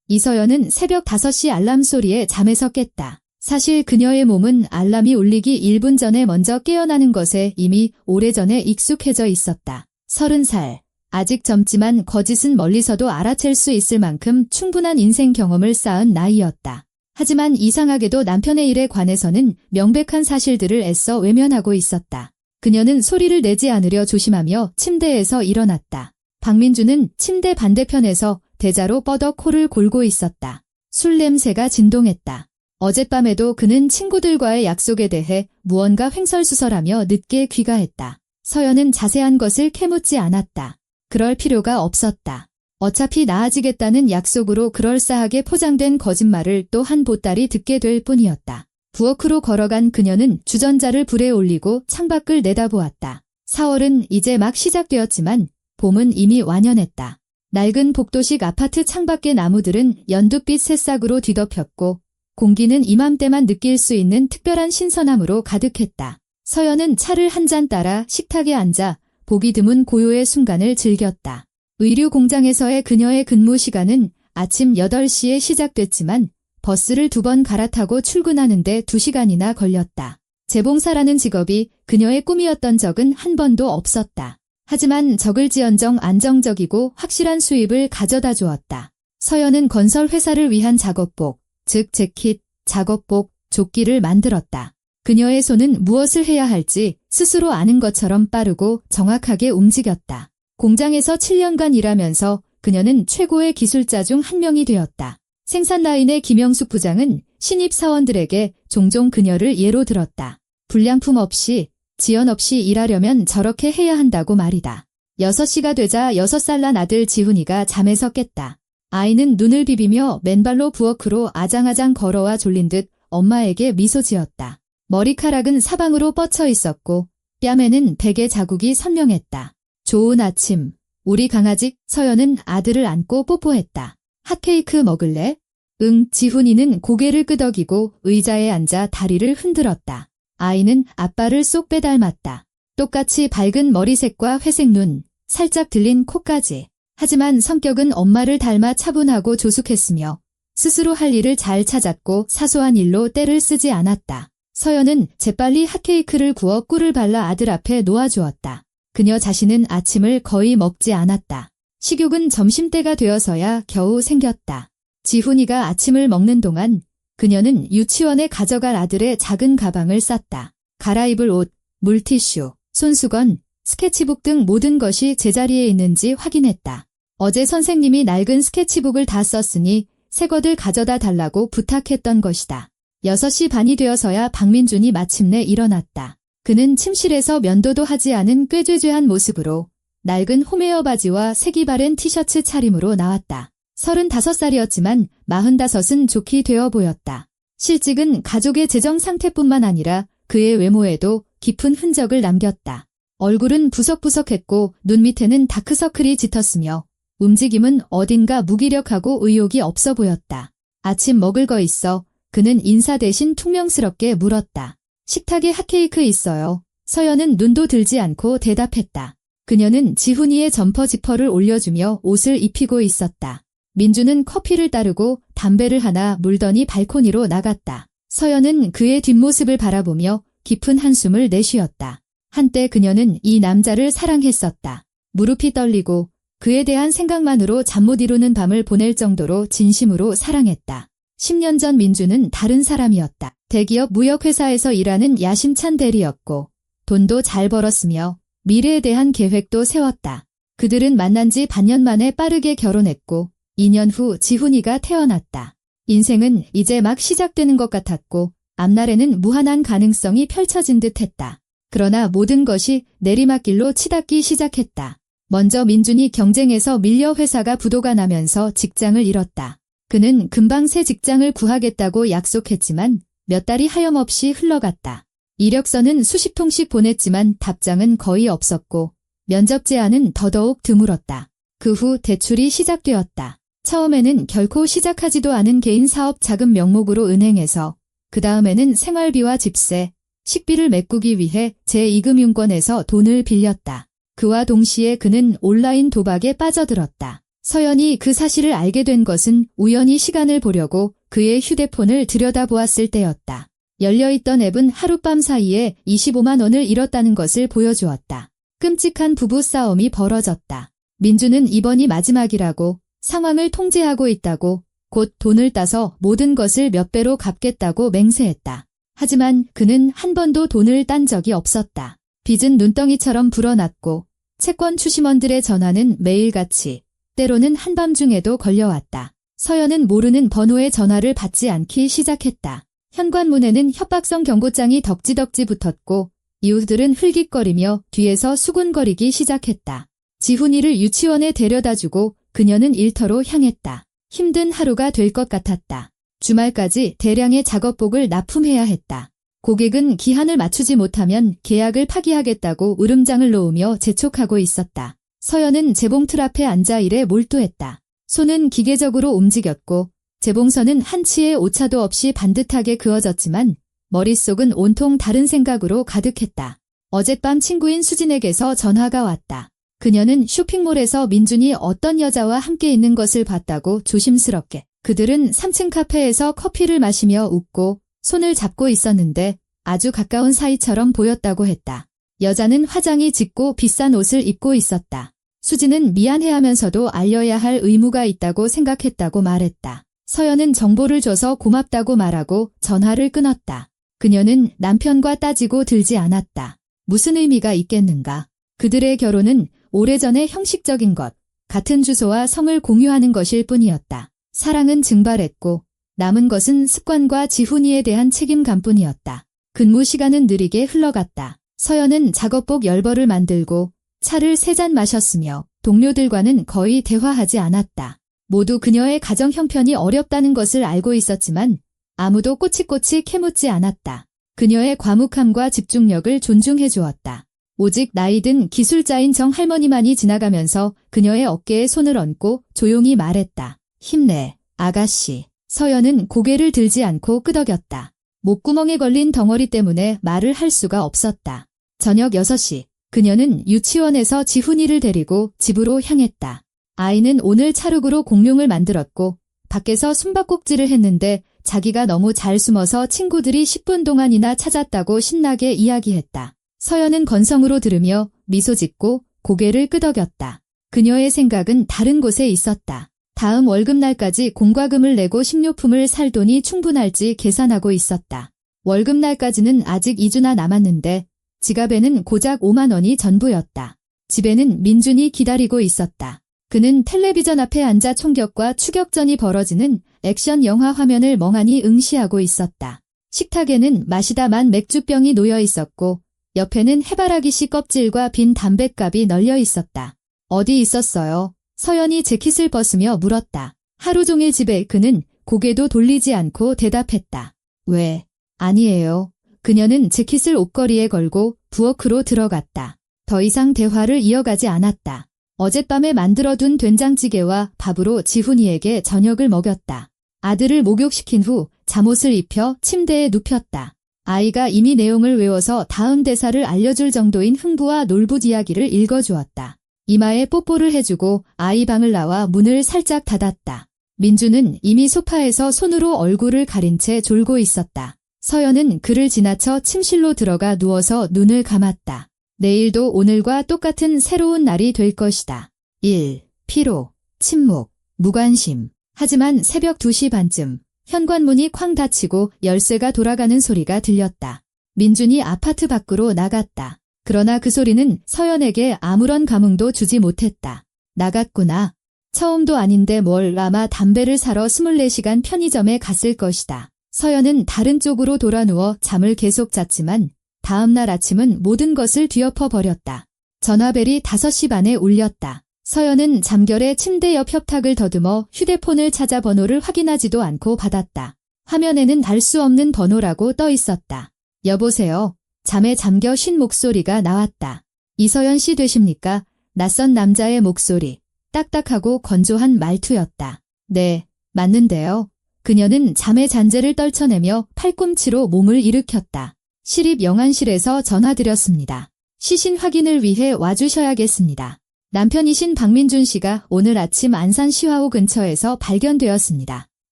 이서연은 새벽 5시 알람 소리에 잠에서 깼다. 사실 그녀의 몸은 알람이 울리기 1분 전에 먼저 깨어나는 것에 이미 오래전에 익숙해져 있었다. 30살. 아직 젊지만 거짓은 멀리서도 알아챌 수 있을 만큼 충분한 인생 경험을 쌓은 나이였다. 하지만 이상하게도 남편의 일에 관해서는 명백한 사실들을 애써 외면하고 있었다. 그녀는 소리를 내지 않으려 조심하며 침대에서 일어났다. 박민주는 침대 반대편에서 대자로 뻗어 코를 골고 있었다. 술 냄새가 진동했다. 어젯밤에도 그는 친구들과의 약속에 대해 무언가 횡설수설하며 늦게 귀가했다. 서연은 자세한 것을 캐묻지 않았다. 그럴 필요가 없었다. 어차피 나아지겠다는 약속으로 그럴싸하게 포장된 거짓말을 또 한 보따리 듣게 될 뿐이었다. 부엌으로 걸어간 그녀는 주전자를 불에 올리고 창밖을 내다보았다. 4월은 이제 막 시작되었지만 봄은 이미 완연했다. 낡은 복도식 아파트 창밖의 나무들은 연두빛 새싹으로 뒤덮였고 공기는 이맘때만 느낄 수 있는 특별한 신선함으로 가득했다. 서연은 차를 한 잔 따라 식탁에 앉아 보기 드문 고요의 순간을 즐겼다. 의류 공장에서의 그녀의 근무 시간은 아침 8시에 시작됐지만 버스를 2번 갈아타고 출근하는데 2시간이나 걸렸다. 재봉사라는 직업이 그녀의 꿈이었던 적은 한 번도 없었다. 하지만 적을지언정 안정적이고 확실한 수입을 가져다 주었다. 서연은 건설 회사를 위한 작업복, 즉 재킷, 작업복, 조끼를 만들었다. 그녀의 손은 무엇을 해야 할지 스스로 아는 것처럼 빠르고 정확하게 움직였다. 공장에서 7년간 일하면서 그녀는 최고의 기술자 중 한 명이 되었다. 생산라인의 김영숙 부장은 신입 사원들에게 종종 그녀를 예로 들었다. 불량품 없이, 지연 없이 일하려면 저렇게 해야 한다고 말이다. 6시가 되자 6살 난 아들 지훈이가 잠에서 깼다. 아이는 눈을 비비며 맨발로 부엌으로 아장아장 걸어와 졸린 듯 엄마에게 미소 지었다. 머리카락은 사방으로 뻗쳐 있었고 뺨에는 베개 자국이 선명했다. 좋은 아침. 우리 강아지 서연은 아들을 안고 뽀뽀했다. 핫케이크 먹을래? 응. 지훈이는 고개를 끄덕이고 의자에 앉아 다리를 흔들었다. 아이는 아빠를 쏙 빼닮았다. 똑같이 밝은 머리색과 회색 눈, 살짝 들린 코까지. 하지만 성격은 엄마를 닮아 차분하고 조숙했으며 스스로 할 일을 잘 찾았고 사소한 일로 때를 쓰지 않았다. 서연은 재빨리 핫케이크를 구워 꿀을 발라 아들 앞에 놓아주었다. 그녀 자신은 아침을 거의 먹지 않았다. 식욕은 점심때가 되어서야 겨우 생겼다. 지훈이가 아침을 먹는 동안 그녀는 유치원에 가져갈 아들의 작은 가방을 쌌다. 갈아입을 옷, 물티슈, 손수건, 스케치북 등 모든 것이 제자리에 있는지 확인했다. 어제 선생님이 낡은 스케치북을 다 썼으니 새 것들 가져다 달라고 부탁했던 것이다. 6시 반이 되어서야 박민준이 마침내 일어났다. 그는 침실에서 면도도 하지 않은 꾀죄죄한 모습으로 낡은 홈웨어 바지와 색이 바랜 티셔츠 차림으로 나왔다. 35살이었지만 45은 좋게 되어 보였다. 실직은 가족의 재정 상태뿐만 아니라 그의 외모에도 깊은 흔적을 남겼다. 얼굴은 부석부석했고 눈 밑에는 다크서클이 짙었으며 움직임은 어딘가 무기력하고 의욕이 없어 보였다. 아침 먹을 거 있어? 그는 인사 대신 퉁명스럽게 물었다. 식탁에 핫케이크 있어요. 서연은 눈도 들지 않고 대답했다. 그녀는 지훈이의 점퍼 지퍼를 올려주며 옷을 입히고 있었다. 민주는 커피를 따르고 담배를 하나 물더니 발코니로 나갔다. 서연은 그의 뒷모습을 바라보며 깊은 한숨을 내쉬었다. 한때 그녀는 이 남자를 사랑했었다. 무릎이 떨리고 그에 대한 생각만으로 잠 못 이루는 밤을 보낼 정도로 진심으로 사랑했다. 10년 전 민주는 다른 사람이었다. 대기업 무역회사에서 일하는 야심찬 대리였고 돈도 잘 벌었으며 미래에 대한 계획도 세웠다. 그들은 만난 지 반년 만에 빠르게 결혼했고 2년 후 지훈이가 태어났다. 인생은 이제 막 시작되는 것 같았고 앞날에는 무한한 가능성이 펼쳐진 듯했다. 그러나 모든 것이 내리막길로 치닫기 시작했다. 먼저 민준이 경쟁에서 밀려 회사가 부도가 나면서 직장을 잃었다. 그는 금방 새 직장을 구하겠다고 약속했지만 몇 달이 하염없이 흘러갔다. 이력서는 수십 통씩 보냈지만 답장은 거의 없었고 면접 제안은 더더욱 드물었다. 그 후 대출이 시작되었다. 처음에는 결코 시작하지도 않은 개인 사업 자금 명목으로 은행에서, 그 다음에는 생활비와 집세, 식비를 메꾸기 위해 제2금융권에서 돈을 빌렸다. 그와 동시에 그는 온라인 도박에 빠져들었다. 서연이 그 사실을 알게 된 것은 우연히 시간을 보려고 그의 휴대폰을 들여다보았을 때였다. 열려있던 앱은 하룻밤 사이에 25만 원을 잃었다는 것을 보여주었다. 끔찍한 부부싸움이 벌어졌다. 민주는 이번이 마지막이라고, 상황을 통제하고 있다고, 곧 돈을 따서 모든 것을 몇 배로 갚겠다고 맹세했다. 하지만 그는 한 번도 돈을 딴 적이 없었다. 빚은 눈덩이처럼 불어났고 채권 추심원들의 전화는 매일같이, 때로는 한밤중에도 걸려왔다. 서연은 모르는 번호의 전화를 받지 않기 시작했다. 현관문에는 협박성 경고장이 덕지덕지 붙었고 이웃들은 흘깃거리며 뒤에서 수군거리기 시작했다. 지훈이를 유치원에 데려다주고 그녀는 일터로 향했다. 힘든 하루가 될 것 같았다. 주말까지 대량의 작업복을 납품해야 했다. 고객은 기한을 맞추지 못하면 계약을 파기하겠다고 으름장을 놓으며 재촉하고 있었다. 서연은 재봉틀 앞에 앉아 일에 몰두했다. 손은 기계적으로 움직였고 재봉선은 한치의 오차도 없이 반듯하게 그어졌지만 머릿속은 온통 다른 생각으로 가득했다. 어젯밤 친구인 수진에게서 전화가 왔다. 그녀는 쇼핑몰에서 민준이 어떤 여자와 함께 있는 것을 봤다고 조심스럽게. 그들은 3층 카페에서 커피를 마시며 웃고 손을 잡고 있었는데 아주 가까운 사이처럼 보였다고 했다. 여자는 화장이 짙고 비싼 옷을 입고 있었다. 수진은 미안해하면서도 알려야 할 의무가 있다고 생각했다고 말했다. 서연은 정보를 줘서 고맙다고 말하고 전화를 끊었다. 그녀는 남편과 따지고 들지 않았다. 무슨 의미가 있겠는가? 그들의 결혼은 오래전에 형식적인 것, 같은 주소와 성을 공유하는 것일 뿐이었다. 사랑은 증발했고 남은 것은 습관과 지훈이에 대한 책임감뿐이었다. 근무 시간은 느리게 흘러갔다. 서연은 작업복 10벌을 만들고 차를 3잔 마셨으며 동료들과는 거의 대화하지 않았다. 모두 그녀의 가정 형편이 어렵다는 것을 알고 있었지만 아무도 꼬치꼬치 캐묻지 않았다. 그녀의 과묵함과 집중력을 존중해 주었다. 오직 나이든 기술자인 정 할머니만이 지나가면서 그녀의 어깨에 손을 얹고 조용히 말했다. 힘내, 아가씨. 서연은 고개를 들지 않고 끄덕였다. 목구멍에 걸린 덩어리 때문에 말을 할 수가 없었다. 저녁 6시, 그녀는 유치원에서 지훈이를 데리고 집으로 향했다. 아이는 오늘 찰흙으로 공룡을 만들었고 밖에서 숨바꼭질을 했는데 자기가 너무 잘 숨어서 친구들이 10분 동안이나 찾았다고 신나게 이야기했다. 서연은 건성으로 들으며 미소 짓고 고개를 끄덕였다. 그녀의 생각은 다른 곳에 있었다. 다음 월급날까지 공과금을 내고 식료품을 살 돈이 충분할지 계산하고 있었다. 월급날까지는 아직 2주나 남았는데 지갑에는 고작 5만 원이 전부였다. 집에는 민준이 기다리고 있었다. 그는 텔레비전 앞에 앉아 총격과 추격전이 벌어지는 액션 영화 화면을 멍하니 응시하고 있었다. 식탁에는 마시다 만 맥주병이 놓여 있었고 옆에는 해바라기씨 껍질과 빈 담뱃갑이 널려 있었다. 어디 있었어요? 서연이 재킷을 벗으며 물었다. 하루 종일 집에 그는 고개도 돌리지 않고 대답했다. 왜? 아니에요. 그녀는 재킷을 옷걸이에 걸고 부엌으로 들어갔다. 더 이상 대화를 이어가지 않았다. 어젯밤에 만들어둔 된장찌개와 밥으로 지훈이에게 저녁을 먹였다. 아들을 목욕시킨 후 잠옷을 입혀 침대에 눕혔다. 아이가 이미 내용을 외워서 다음 대사를 알려줄 정도인 흥부와 놀부 이야기를 읽어주었다. 이마에 뽀뽀를 해주고 아이 방을 나와 문을 살짝 닫았다. 민주는 이미 소파에서 손으로 얼굴을 가린 채 졸고 있었다. 서연은 그를 지나쳐 침실로 들어가 누워서 눈을 감았다. 내일도 오늘과 똑같은 새로운 날이 될 것이다. 1. 피로, 침묵, 무관심. 하지만 새벽 2시 반쯤 현관문이 쾅 닫히고 열쇠가 돌아가는 소리가 들렸다. 민준이 아파트 밖으로 나갔다. 그러나 그 소리는 서연에게 아무런 감흥도 주지 못했다. 나갔구나. 처음도 아닌데 뭘 아마 담배를 사러 24시간 편의점에 갔을 것이다. 서연은 다른 쪽으로 돌아 누워 잠을 계속 잤지만 다음 날 아침은 모든 것을 뒤엎어 버렸다. 전화벨이 5시 반에 울렸다. 서연은 잠결에 침대 옆 협탁을 더듬어 휴대폰을 찾아 번호를 확인하지도 않고 받았다. 화면에는 알 수 없는 번호라고 떠 있었다. 여보세요. 잠에 잠겨 쉰 목소리가 나왔다. 이서연 씨 되십니까? 낯선 남자의 목소리. 딱딱하고 건조한 말투였다. 네, 맞는데요. 그녀는 잠의 잔재를 떨쳐내며 팔꿈치로 몸을 일으켰다. 시립 영안실에서 전화드렸습니다. 시신 확인을 위해 와주셔야겠습니다. 남편이신 박민준 씨가 오늘 아침 안산 시화호 근처에서 발견되었습니다.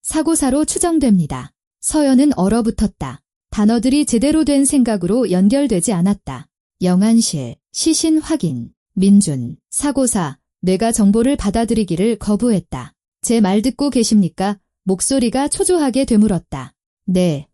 사고사로 추정됩니다. 서연은 얼어붙었다. 단어들이 제대로 된 생각으로 연결되지 않았다. 영안실, 시신 확인, 민준, 사고사, 뇌가 정보를 받아들이기를 거부했다. 제 말 듣고 계십니까? 목소리가 초조하게 되물었다. 네,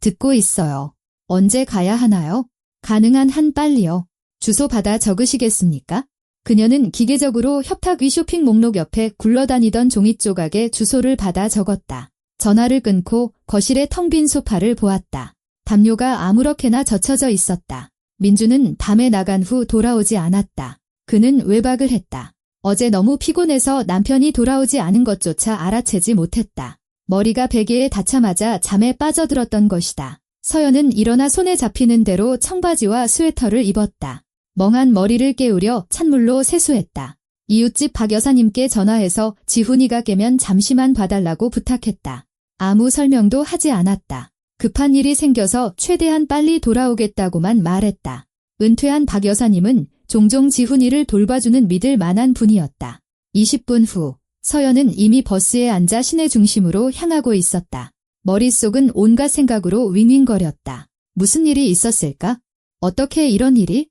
듣고 있어요. 언제 가야 하나요? 가능한 한 빨리요. 주소 받아 적으시겠습니까? 그녀는 기계적으로 협탁 위 쇼핑 목록 옆에 굴러다니던 종이 조각에 주소를 받아 적었다. 전화를 끊고 거실의 텅 빈 소파를 보았다. 담요가 아무렇게나 젖혀져 있었다. 민주는 밤에 나간 후 돌아오지 않았다. 그는 외박을 했다. 어제 너무 피곤해서 남편이 돌아오지 않은 것조차 알아채지 못했다. 머리가 베개에 닿자마자 잠에 빠져들었던 것이다. 서연은 일어나 손에 잡히는 대로 청바지와 스웨터를 입었다. 멍한 머리를 깨우려 찬물로 세수했다. 이웃집 박 여사님께 전화해서 지훈이가 깨면 잠시만 봐달라고 부탁했다. 아무 설명도 하지 않았다. 급한 일이 생겨서 최대한 빨리 돌아오겠다고만 말했다. 은퇴한 박 여사님은 종종 지훈이를 돌봐주는 믿을 만한 분이었다. 20분 후 서연은 이미 버스에 앉아 시내 중심으로 향하고 있었다. 머릿속은 온갖 생각으로 윙윙거렸다. 무슨 일이 있었을까? 어떻게 이런 일이?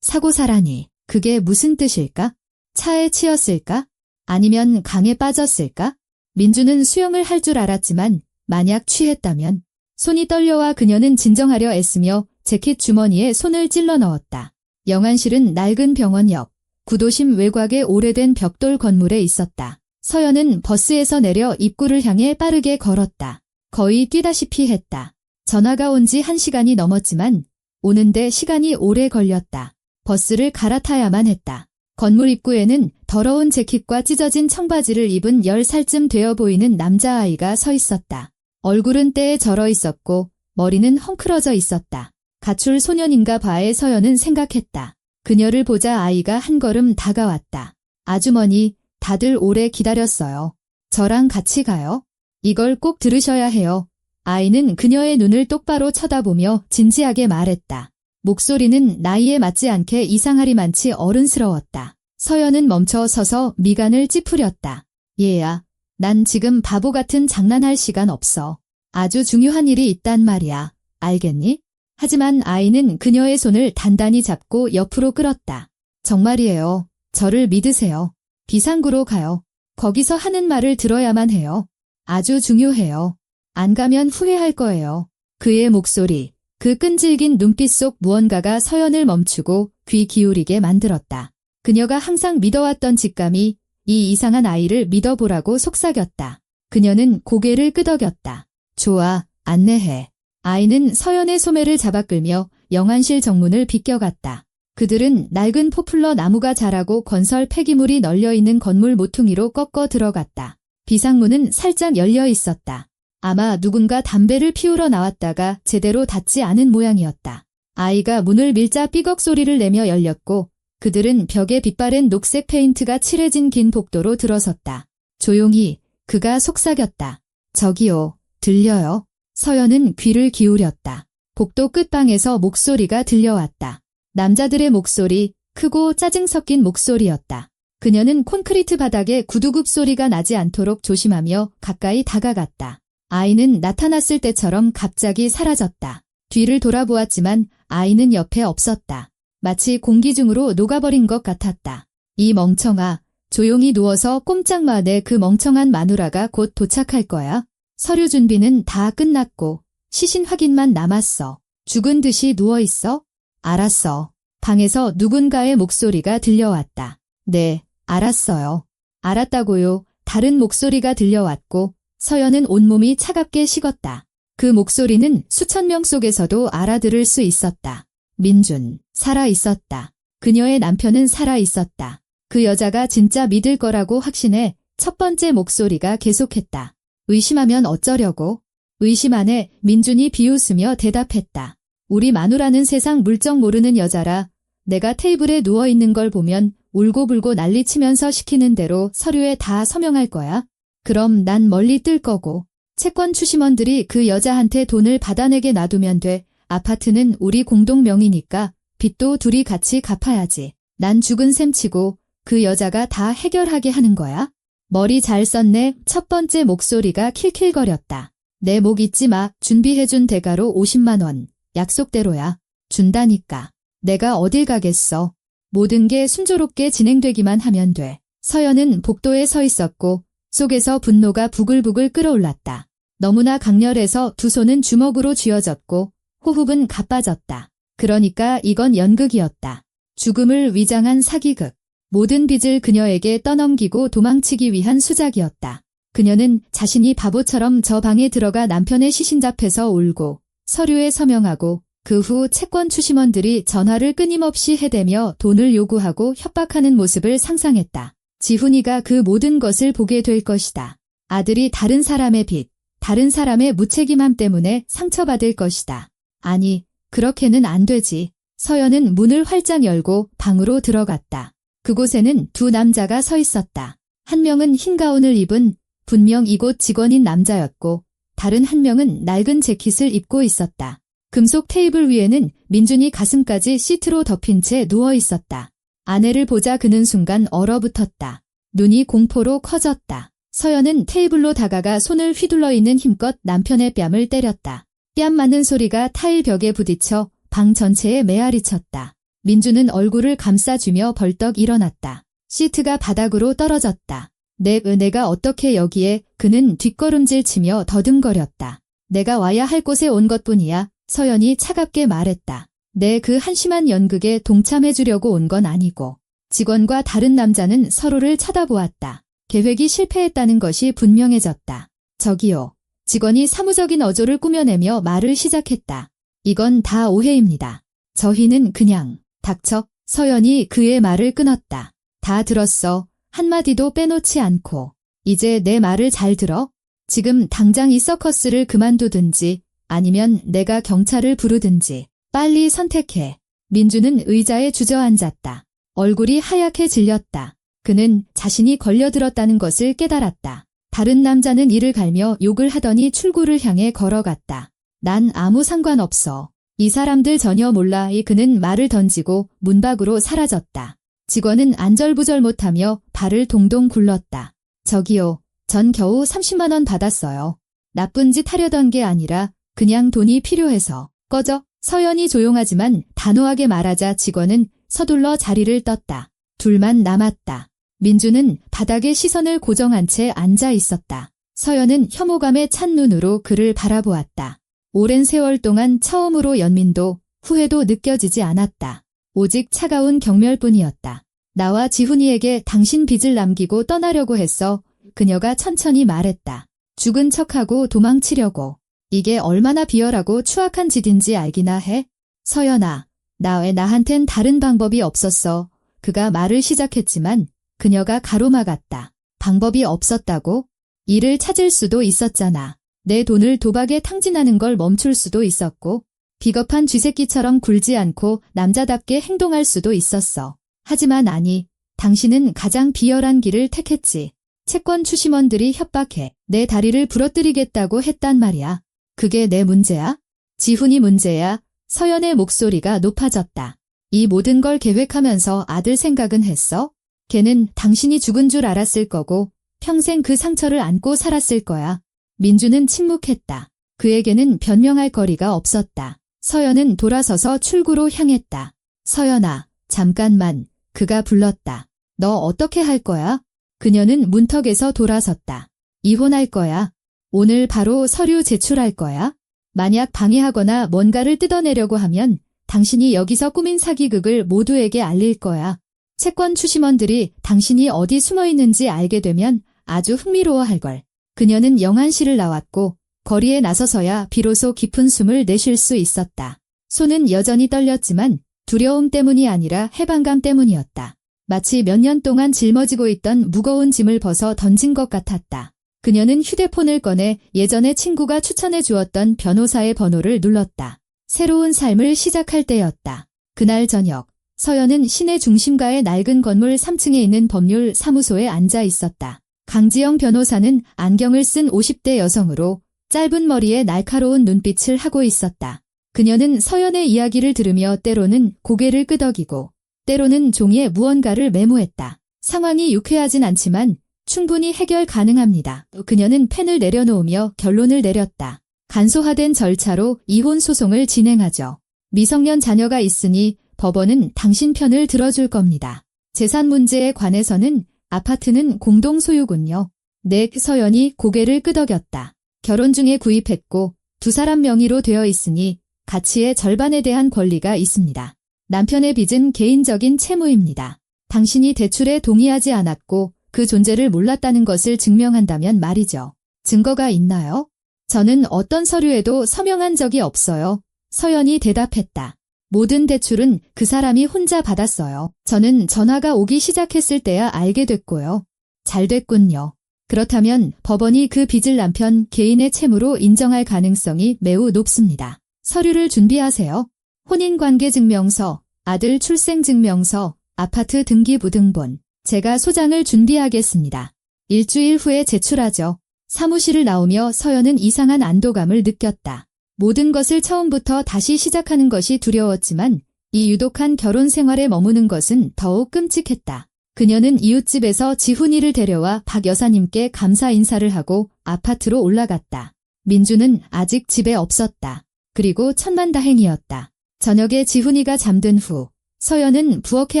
사고사라니, 그게 무슨 뜻일까? 차에 치였을까? 아니면 강에 빠졌을까? 민주는 수영을 할 줄 알았지만 만약 취했다면 손이 떨려와 그녀는 진정하려 애쓰며 재킷 주머니에 손을 찔러 넣었다. 영안실은 낡은 병원역, 구도심 외곽의 오래된 벽돌 건물에 있었다. 서연은 버스에서 내려 입구를 향해 빠르게 걸었다. 거의 뛰다시피 했다. 전화가 온 지 1시간이 넘었지만 오는데 시간이 오래 걸렸다. 버스를 갈아타야만 했다. 건물 입구에는 더러운 재킷과 찢어진 청바지를 입은 10살쯤 되어 보이는 남자아이가 서 있었다. 얼굴은 때에 절어 있었고 머리는 헝클어져 있었다. 가출 소년인가 봐에 서연은 생각했다. 그녀를 보자 아이가 한 걸음 다가왔다. 아주머니, 다들 오래 기다렸어요. 저랑 같이 가요. 이걸 꼭 들으셔야 해요. 아이는 그녀의 눈을 똑바로 쳐다보며 진지하게 말했다. 목소리는 나이에 맞지 않게 이상하리만치 어른스러웠다. 서연은 멈춰 서서 미간을 찌푸렸다. 얘야, 난 지금 바보 같은 장난할 시간 없어. 아주 중요한 일이 있단 말이야. 알겠니? 하지만 아이는 그녀의 손을 단단히 잡고 옆으로 끌었다. 정말이에요. 저를 믿으세요. 비상구로 가요. 거기서 하는 말을 들어야만 해요. 아주 중요해요. 안 가면 후회할 거예요. 그의 목소리, 그 끈질긴 눈빛 속 무언가가 서연을 멈추고 귀 기울이게 만들었다. 그녀가 항상 믿어왔던 직감이 이 이상한 아이를 믿어보라고 속삭였다. 그녀는 고개를 끄덕였다. 좋아, 안내해. 아이는 서연의 소매를 잡아 끌며 영안실 정문을 비껴갔다. 그들은 낡은 포플러 나무가 자라고 건설 폐기물이 널려있는 건물 모퉁이로 꺾어 들어갔다. 비상문은 살짝 열려 있었다. 아마 누군가 담배를 피우러 나왔다가 제대로 닫지 않은 모양이었다. 아이가 문을 밀자 삐걱 소리를 내며 열렸고 그들은 벽에 빛바랜 녹색 페인트가 칠해진 긴 복도로 들어섰다. 조용히 그가 속삭였다. 저기요, 들려요? 서연은 귀를 기울였다. 복도 끝방에서 목소리가 들려왔다. 남자들의 목소리, 크고 짜증 섞인 목소리였다. 그녀는 콘크리트 바닥에 구두굽 소리가 나지 않도록 조심하며 가까이 다가갔다. 아이는 나타났을 때처럼 갑자기 사라졌다. 뒤를 돌아보았지만 아이는 옆에 없었다. 마치 공기 중으로 녹아버린 것 같았다. 이 멍청아, 조용히 누워서 꼼짝마 내 그 멍청한 마누라가 곧 도착할 거야. 서류 준비는 다 끝났고 시신 확인만 남았어. 죽은 듯이 누워있어? 알았어. 방에서 누군가의 목소리가 들려왔다. 네, 알았어요. 알았다고요. 다른 목소리가 들려왔고 서연은 온몸이 차갑게 식었다. 그 목소리는 수천 명 속에서도 알아들을 수 있었다. 민준, 살아있었다. 그녀의 남편은 살아있었다. 그 여자가 진짜 믿을 거라고 확신해 첫 번째 목소리가 계속했다. 의심하면 어쩌려고? 의심 안에 민준이 비웃으며 대답했다. 우리 마누라는 세상 물정 모르는 여자라 내가 테이블에 누워있는 걸 보면 울고불고 난리치면서 시키는 대로 서류에 다 서명할 거야. 그럼 난 멀리 뜰 거고 채권 추심원들이 그 여자한테 돈을 받아내게 놔두면 돼. 아파트는 우리 공동 명의니까 빚도 둘이 같이 갚아야지. 난 죽은 셈 치고 그 여자가 다 해결하게 하는 거야? 머리 잘 썼네. 첫 번째 목소리가 킬킬거렸다. 내 목 잊지 마. 준비해준 대가로 50만 원. 약속대로야. 준다니까. 내가 어딜 가겠어. 모든 게 순조롭게 진행되기만 하면 돼. 서연은 복도에 서 있었고 속에서 분노가 부글부글 끓어올랐다. 너무나 강렬해서 두 손은 주먹으로 쥐어졌고 호흡은 가빠졌다. 그러니까 이건 연극이었다. 죽음을 위장한 사기극. 모든 빚을 그녀에게 떠넘기고 도망치기 위한 수작이었다. 그녀는 자신이 바보처럼 저 방에 들어가 남편의 시신자 앞에서 울고 서류에 서명하고 그 후 채권 추심원들이 전화를 끊임없이 해대며 돈을 요구하고 협박하는 모습을 상상했다. 지훈이가 그 모든 것을 보게 될 것이다. 아들이 다른 사람의 빚, 다른 사람의 무책임함 때문에 상처받을 것이다. 아니, 그렇게는 안 되지. 서연은 문을 활짝 열고 방으로 들어갔다. 그곳에는 두 남자가 서 있었다. 한 명은 흰 가운을 입은 분명 이곳 직원인 남자였고 다른 한 명은 낡은 재킷을 입고 있었다. 금속 테이블 위에는 민준이 가슴까지 시트로 덮인 채 누워 있었다. 아내를 보자 그는 순간 얼어붙었다. 눈이 공포로 커졌다. 서연은 테이블로 다가가 손을 휘둘러 있는 힘껏 남편의 뺨을 때렸다. 뺨 맞는 소리가 타일 벽에 부딪혀 방 전체에 메아리쳤다. 민준은 얼굴을 감싸주며 벌떡 일어났다. 시트가 바닥으로 떨어졌다. 내가 어떻게 여기에. 그는 뒷걸음질 치며 더듬거렸다. 내가 와야 할 곳에 온 것뿐이야. 서연이 차갑게 말했다. 내 그 한심한 연극에 동참해주려고 온 건 아니고. 직원과 다른 남자는 서로를 쳐다보았다. 계획이 실패했다는 것이 분명해졌다. 저기요. 직원이 사무적인 어조를 꾸며내며 말을 시작했다. 이건 다 오해입니다. 저희는 그냥. 닥쳐. 서연이 그의 말을 끊었다. 다 들었어. 한마디도 빼놓지 않고. 이제 내 말을 잘 들어? 지금 당장 이 서커스를 그만두든지 아니면 내가 경찰을 부르든지 빨리 선택해. 민주는 의자에 주저앉았다. 얼굴이 하얗게 질렸다. 그는 자신이 걸려들었다는 것을 깨달았다. 다른 남자는 이를 갈며 욕을 하더니 출구를 향해 걸어갔다. 난 아무 상관없어. 이 사람들 전혀 몰라. 그는 말을 던지고 문 밖으로 사라졌다. 직원은 안절부절 못하며 발을 동동 굴렀다. 저기요. 전 겨우 30만 원 받았어요. 나쁜 짓 하려던 게 아니라 그냥 돈이 필요해서. 꺼져. 서연이 조용하지만 단호하게 말하자 직원은 서둘러 자리를 떴다. 둘만 남았다. 민주는 바닥에 시선을 고정한 채 앉아 있었다. 서연은 혐오감에 찬 눈으로 그를 바라보았다. 오랜 세월 동안 처음으로 연민도 후회도 느껴지지 않았다. 오직 차가운 경멸뿐이었다. 나와 지훈이에게 당신 빚을 남기고 떠나려고 했어. 그녀가 천천히 말했다. 죽은 척하고 도망치려고. 이게 얼마나 비열하고 추악한 짓인지 알기나 해? 서연아, 나한텐 다른 방법이 없었어. 그가 말을 시작했지만 그녀가 가로막았다. 방법이 없었다고? 일을 찾을 수도 있었잖아. 내 돈을 도박에 탕진하는 걸 멈출 수도 있었고 비겁한 쥐새끼처럼 굴지 않고 남자답게 행동할 수도 있었어. 하지만 아니, 당신은 가장 비열한 길을 택했지. 채권 추심원들이 협박해 내 다리를 부러뜨리겠다고 했단 말이야. 그게 내 문제야? 지훈이 문제야? 서연의 목소리가 높아졌다. 이 모든 걸 계획하면서 아들 생각은 했어? 걔는 당신이 죽은 줄 알았을 거고 평생 그 상처를 안고 살았을 거야. 민주는 침묵했다. 그에게는 변명할 거리가 없었다. 서연은 돌아서서 출구로 향했다. 서연아, 잠깐만. 그가 불렀다. 너 어떻게 할 거야? 그녀는 문턱에서 돌아섰다. 이혼할 거야. 오늘 바로 서류 제출할 거야. 만약 방해하거나 뭔가를 뜯어내려고 하면 당신이 여기서 꾸민 사기극을 모두에게 알릴 거야. 채권 추심원들이 당신이 어디 숨어 있는지 알게 되면 아주 흥미로워할걸. 그녀는 영안실을 나왔고 거리에 나서서야 비로소 깊은 숨을 내쉴 수 있었다. 손은 여전히 떨렸지만 두려움 때문이 아니라 해방감 때문이었다. 마치 몇 년 동안 짊어지고 있던 무거운 짐을 벗어 던진 것 같았다. 그녀는 휴대폰을 꺼내 예전에 친구가 추천해 주었던 변호사의 번호를 눌렀다. 새로운 삶을 시작할 때였다. 그날 저녁, 서연은 시내 중심가의 낡은 건물 3층에 있는 법률 사무소에 앉아 있었다. 강지영 변호사는 안경을 쓴 50대 여성으로 짧은 머리에 날카로운 눈빛을 하고 있었다. 그녀는 서연의 이야기를 들으며 때로는 고개를 끄덕이고 때로는 종이에 무언가를 메모했다. 상황이 유쾌하진 않지만 충분히 해결 가능합니다. 그녀는 펜을 내려놓으며 결론을 내렸다. 간소화된 절차로 이혼 소송을 진행하죠. 미성년 자녀가 있으니 법원은 당신 편을 들어줄 겁니다. 재산 문제에 관해서는 아파트는 공동 소유군요. 네, 서연이 고개를 끄덕였다. 결혼 중에 구입했고 두 사람 명의로 되어 있으니 가치의 절반에 대한 권리가 있습니다. 남편의 빚은 개인적인 채무입니다. 당신이 대출에 동의하지 않았고 그 존재를 몰랐다는 것을 증명한다면 말이죠. 증거가 있나요? 저는 어떤 서류에도 서명한 적이 없어요. 서연이 대답했다. 모든 대출은 그 사람이 혼자 받았어요. 저는 전화가 오기 시작했을 때야 알게 됐고요. 잘 됐군요. 그렇다면 법원이 그 빚을 남편 개인의 채무로 인정할 가능성이 매우 높습니다. 서류를 준비하세요. 혼인관계증명서, 아들 출생증명서, 아파트 등기부등본. 제가 소장을 준비하겠습니다. 일주일 후에 제출하죠. 사무실을 나오며 서연은 이상한 안도감을 느꼈다. 모든 것을 처음부터 다시 시작하는 것이 두려웠지만 이 유독한 결혼 생활에 머무는 것은 더욱 끔찍했다. 그녀는 이웃집에서 지훈이를 데려와 박 여사님께 감사 인사를 하고 아파트로 올라갔다. 민주는 아직 집에 없었다. 그리고 천만다행이었다. 저녁에 지훈이가 잠든 후 서연은 부엌에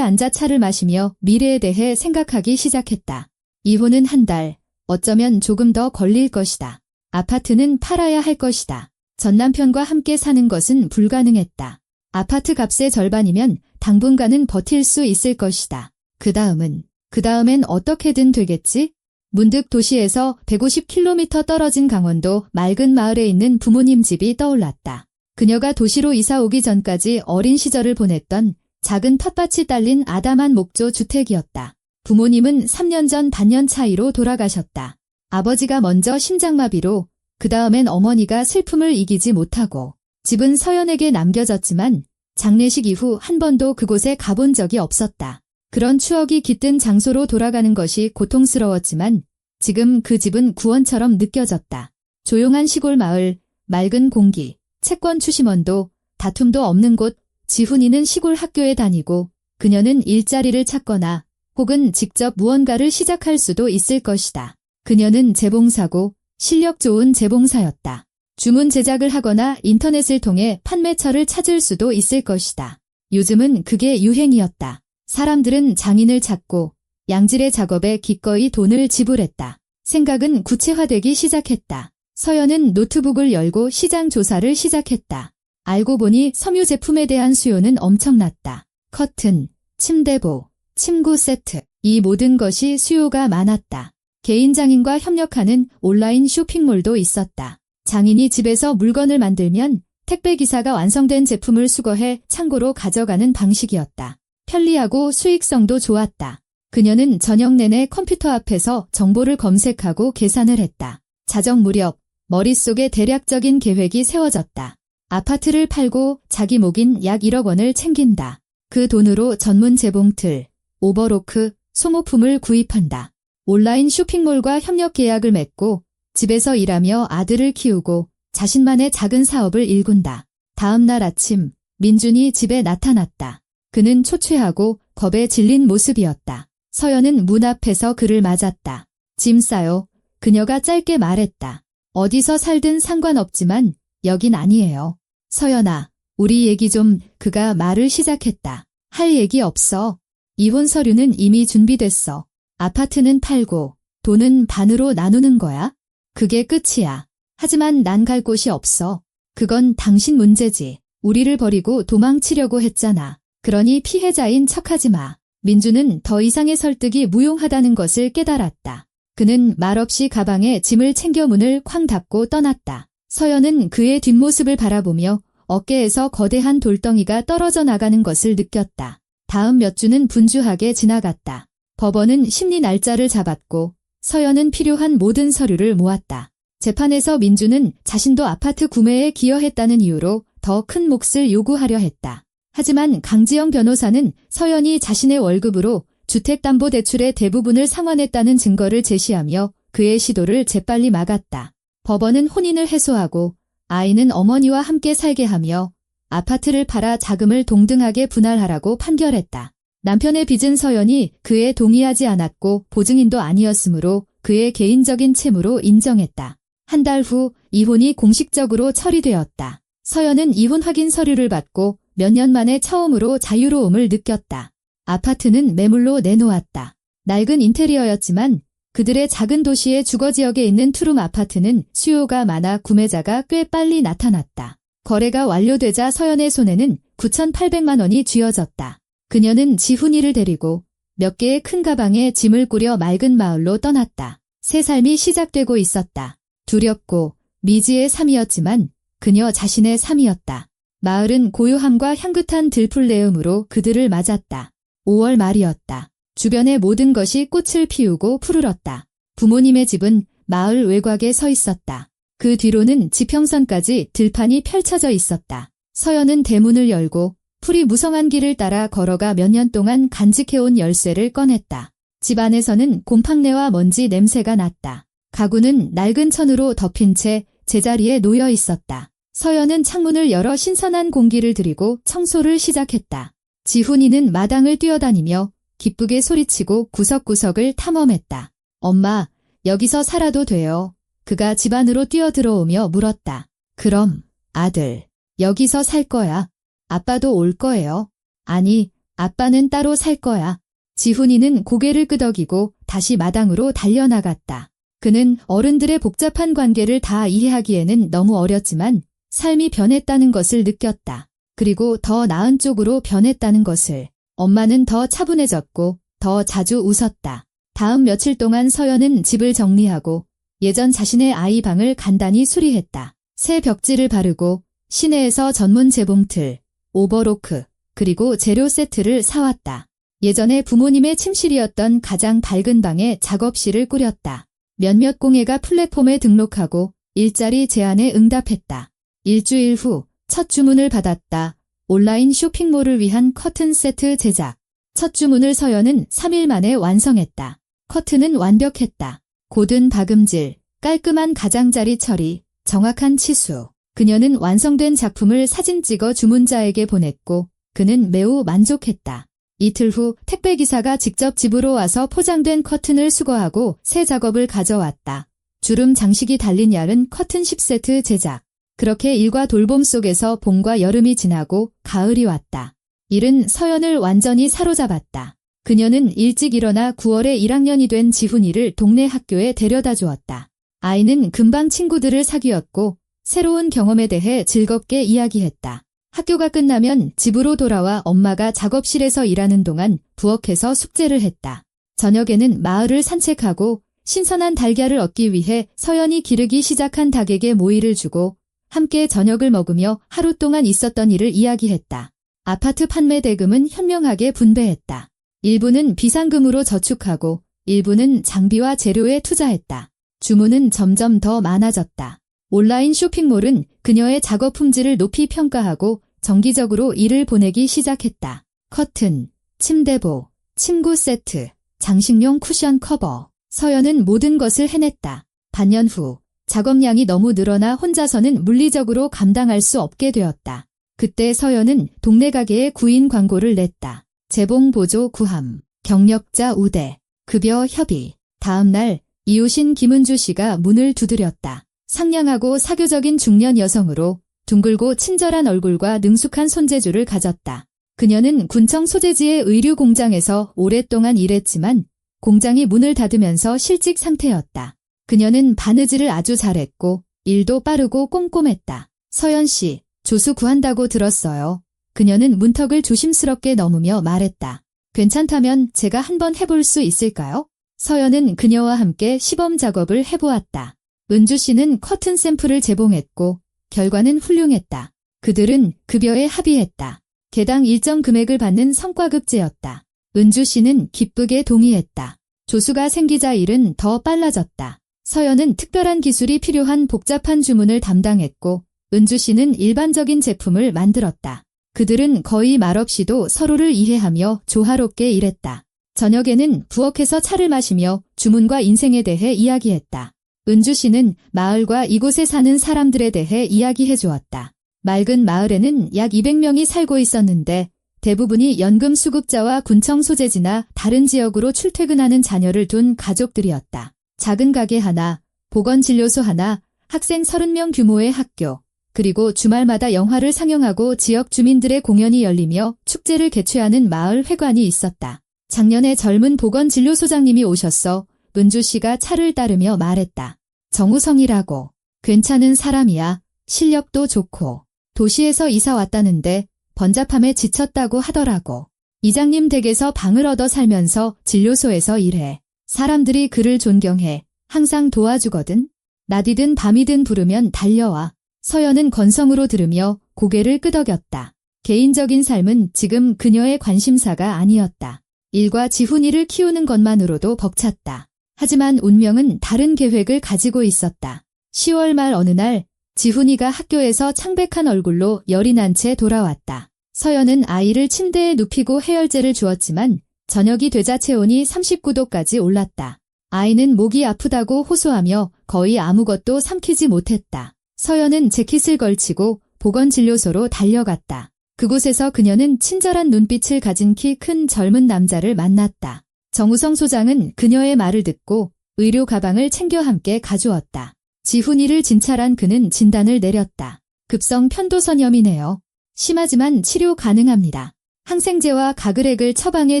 앉아 차를 마시며 미래에 대해 생각하기 시작했다. 이혼은 한 달, 어쩌면 조금 더 걸릴 것이다. 아파트는 팔아야 할 것이다. 전 남편과 함께 사는 것은 불가능했다. 아파트 값의 절반이면 당분간은 버틸 수 있을 것이다. 그 다음엔 어떻게든 되겠지? 문득 도시에서 150km 떨어진 강원도 맑은 마을에 있는 부모님 집이 떠올랐다. 그녀가 도시로 이사 오기 전까지 어린 시절을 보냈던 작은 텃밭이 딸린 아담한 목조 주택이었다. 부모님은 3년 전 반년 차이로 돌아가셨다. 아버지가 먼저 심장마비로 그 다음엔 어머니가 슬픔을 이기지 못하고 집은 서연에게 남겨졌지만 장례식 이후 한 번도 그곳에 가본 적이 없었다. 그런 추억이 깃든 장소로 돌아가는 것이 고통스러웠지만 지금 그 집은 구원처럼 느껴졌다. 조용한 시골 마을, 맑은 공기, 채권 추심원도, 다툼도 없는 곳. 지훈이는 시골 학교에 다니고 그녀는 일자리를 찾거나 혹은 직접 무언가를 시작할 수도 있을 것이다. 그녀는 재봉사고 실력 좋은 재봉사였다. 주문 제작을 하거나 인터넷을 통해 판매처를 찾을 수도 있을 것이다. 요즘은 그게 유행이었다. 사람들은 장인을 찾고 양질의 작업에 기꺼이 돈을 지불했다. 생각은 구체화되기 시작했다. 서연은 노트북을 열고 시장 조사를 시작했다. 알고 보니 섬유 제품에 대한 수요는 엄청났다. 커튼, 침대보, 침구 세트, 이 모든 것이 수요가 많았다. 개인 장인과 협력하는 온라인 쇼핑몰도 있었다. 장인이 집에서 물건을 만들면 택배기사가 완성된 제품을 수거해 창고로 가져가는 방식이었다. 편리하고 수익성도 좋았다. 그녀는 저녁 내내 컴퓨터 앞에서 정보를 검색하고 계산을 했다. 자정 무렵 머릿속에 대략적인 계획이 세워졌다. 아파트를 팔고 자기 목인 약 1억 원을 챙긴다. 그 돈으로 전문 재봉틀, 오버로크, 소모품을 구입한다. 온라인 쇼핑몰과 협력 계약을 맺고 집에서 일하며 아들을 키우고 자신만의 작은 사업을 일군다. 다음 날 아침 민준이 집에 나타났다. 그는 초췌하고 겁에 질린 모습이었다. 서연은 문 앞에서 그를 맞았다. 짐 싸요. 그녀가 짧게 말했다. 어디서 살든 상관없지만 여긴 아니에요. 서연아, 우리 얘기 좀. 그가 말을 시작했다. 할 얘기 없어. 이혼 서류는 이미 준비됐어. 아파트는 팔고 돈은 반으로 나누는 거야. 그게 끝이야. 하지만 난 갈 곳이 없어. 그건 당신 문제지. 우리를 버리고 도망치려고 했잖아. 그러니 피해자인 척하지 마. 민주는 더 이상의 설득이 무용하다는 것을 깨달았다. 그는 말없이 가방에 짐을 챙겨 문을 쾅 닫고 떠났다. 서연은 그의 뒷모습을 바라보며 어깨에서 거대한 돌덩이가 떨어져 나가는 것을 느꼈다. 다음 몇 주는 분주하게 지나갔다. 법원은 심리 날짜를 잡았고 서연은 필요한 모든 서류를 모았다. 재판에서 민주는 자신도 아파트 구매에 기여했다는 이유로 더 큰 몫을 요구하려 했다. 하지만 강지영 변호사는 서연이 자신의 월급으로 주택담보대출의 대부분을 상환했다는 증거를 제시하며 그의 시도를 재빨리 막았다. 법원은 혼인을 해소하고 아이는 어머니와 함께 살게 하며 아파트를 팔아 자금을 동등하게 분할하라고 판결했다. 남편의 빚은 서연이 그에 동의하지 않았고 보증인도 아니었으므로 그의 개인적인 채무로 인정했다. 한 달 후 이혼이 공식적으로 처리되었다. 서연은 이혼 확인 서류를 받고 몇 년 만에 처음으로 자유로움을 느꼈다. 아파트는 매물로 내놓았다. 낡은 인테리어였지만 그들의 작은 도시의 주거지역에 있는 투룸 아파트는 수요가 많아 구매자가 꽤 빨리 나타났다. 거래가 완료되자 서연의 손에는 9,800만 원이 쥐어졌다. 그녀는 지훈이를 데리고 몇 개의 큰 가방에 짐을 꾸려 맑은 마을로 떠났다. 새 삶이 시작되고 있었다. 두렵고 미지의 삶이었지만 그녀 자신의 삶이었다. 마을은 고요함과 향긋한 들풀내음으로 그들을 맞았다. 5월 말이었다. 주변의 모든 것이 꽃을 피우고 푸르렀다. 부모님의 집은 마을 외곽에 서 있었다. 그 뒤로는 지평선까지 들판이 펼쳐져 있었다. 서연은 대문을 열고 풀이 무성한 길을 따라 걸어가 몇 년 동안 간직해온 열쇠를 꺼냈다. 집 안에서는 곰팡내와 먼지 냄새가 났다. 가구는 낡은 천으로 덮인 채 제자리에 놓여 있었다. 서연은 창문을 열어 신선한 공기를 들이고 청소를 시작했다. 지훈이는 마당을 뛰어다니며 기쁘게 소리치고 구석구석을 탐험했다. 엄마, 여기서 살아도 돼요. 그가 집 안으로 뛰어들어오며 물었다. 그럼, 아들, 여기서 살 거야. 아빠도 올 거예요. 아니, 아빠는 따로 살 거야. 지훈이는 고개를 끄덕이고 다시 마당으로 달려나갔다. 그는 어른들의 복잡한 관계를 다 이해하기에는 너무 어렸지만 삶이 변했다는 것을 느꼈다. 그리고 더 나은 쪽으로 변했다는 것을. 엄마는 더 차분해졌고 더 자주 웃었다. 다음 며칠 동안 서연은 집을 정리하고 예전 자신의 아이 방을 간단히 수리했다. 새 벽지를 바르고 시내에서 전문 재봉틀, 오버로크, 그리고 재료 세트를 사왔다. 예전에 부모님의 침실이었던 가장 밝은 방에 작업실을 꾸렸다. 몇몇 공예가 플랫폼에 등록하고 일자리 제안에 응답했다. 일주일 후 첫 주문을 받았다. 온라인 쇼핑몰을 위한 커튼 세트 제작. 첫 주문을 서연은 3일 만에 완성했다. 커튼은 완벽했다. 고든 박음질, 깔끔한 가장자리 처리, 정확한 치수. 그녀는 완성된 작품을 사진 찍어 주문자에게 보냈고 그는 매우 만족했다. 이틀 후 택배기사가 직접 집으로 와서 포장된 커튼을 수거하고 새 작업을 가져왔다. 주름 장식이 달린 얇은 커튼 10세트 제작. 그렇게 일과 돌봄 속에서 봄과 여름이 지나고 가을이 왔다. 일은 서연을 완전히 사로잡았다. 그녀는 일찍 일어나 9월에 1학년이 된 지훈이를 동네 학교에 데려다 주었다. 아이는 금방 친구들을 사귀었고 새로운 경험에 대해 즐겁게 이야기했다. 학교가 끝나면 집으로 돌아와 엄마가 작업실에서 일하는 동안 부엌에서 숙제를 했다. 저녁에는 마을을 산책하고 신선한 달걀을 얻기 위해 서연이 기르기 시작한 닭에게 모이를 주고 함께 저녁을 먹으며 하루 동안 있었던 일을 이야기했다. 아파트 판매 대금은 현명하게 분배했다. 일부는 비상금으로 저축하고 일부는 장비와 재료에 투자했다. 주문은 점점 더 많아졌다. 온라인 쇼핑몰은 그녀의 작업 품질을 높이 평가하고 정기적으로 일을 보내기 시작했다. 커튼, 침대보, 침구 세트, 장식용 쿠션 커버. 서연은 모든 것을 해냈다. 반년 후 작업량이 너무 늘어나 혼자서는 물리적으로 감당할 수 없게 되었다. 그때 서연은 동네 가게에 구인 광고를 냈다. 재봉 보조 구함, 경력자 우대, 급여 협의. 다음 날 이웃인 김은주 씨가 문을 두드렸다. 상냥하고 사교적인 중년 여성으로 둥글고 친절한 얼굴과 능숙한 손재주를 가졌다. 그녀는 군청 소재지의 의류 공장에서 오랫동안 일했지만 공장이 문을 닫으면서 실직 상태였다. 그녀는 바느질을 아주 잘했고 일도 빠르고 꼼꼼했다. 서연 씨, 조수 구한다고 들었어요. 그녀는 문턱을 조심스럽게 넘으며 말했다. 괜찮다면 제가 한번 해볼 수 있을까요? 서연은 그녀와 함께 시범 작업을 해보았다. 은주 씨는 커튼 샘플을 제봉했고 결과는 훌륭했다. 그들은 급여에 합의했다. 개당 일정 금액을 받는 성과급제였다. 은주 씨는 기쁘게 동의했다. 조수가 생기자 일은 더 빨라졌다. 서연은 특별한 기술이 필요한 복잡한 주문을 담당했고 은주 씨는 일반적인 제품을 만들었다. 그들은 거의 말없이도 서로를 이해하며 조화롭게 일했다. 저녁에는 부엌에서 차를 마시며 주문과 인생에 대해 이야기했다. 은주 씨는 마을과 이곳에 사는 사람들에 대해 이야기해 주었다. 맑은 마을에는 약 200명이 살고 있었는데 대부분이 연금 수급자와 군청 소재지나 다른 지역으로 출퇴근하는 자녀를 둔 가족들이었다. 작은 가게 하나, 보건진료소 하나, 학생 30명 규모의 학교, 그리고 주말마다 영화를 상영하고 지역 주민들의 공연이 열리며 축제를 개최하는 마을 회관이 있었다. 작년에 젊은 보건진료소장님이 오셨어 은주 씨가 차를 따르며 말했다. 정우성이라고. 괜찮은 사람이야. 실력도 좋고. 도시에서 이사 왔다는데 번잡함에 지쳤다고 하더라고. 이장님 댁에서 방을 얻어 살면서 진료소에서 일해. 사람들이 그를 존경해. 항상 도와주거든. 낮이든 밤이든 부르면 달려와. 서연은 건성으로 들으며 고개를 끄덕였다. 개인적인 삶은 지금 그녀의 관심사가 아니었다. 일과 지훈이를 키우는 것만으로도 벅찼다. 하지만 운명은 다른 계획을 가지고 있었다. 10월 말 어느 날 지훈이가 학교에서 창백한 얼굴로 열이 난 채 돌아왔다. 서연은 아이를 침대에 눕히고 해열제를 주었지만 저녁이 되자 체온이 39도까지 올랐다. 아이는 목이 아프다고 호소하며 거의 아무것도 삼키지 못했다. 서연은 재킷을 걸치고 보건진료소로 달려갔다. 그곳에서 그녀는 친절한 눈빛을 가진 키 큰 젊은 남자를 만났다. 정우성 소장은 그녀의 말을 듣고 의료 가방을 챙겨 함께 가주었다. 지훈이를 진찰한 그는 진단을 내렸다. 급성 편도선염이네요. 심하지만 치료 가능합니다. 항생제와 가그렉을 처방해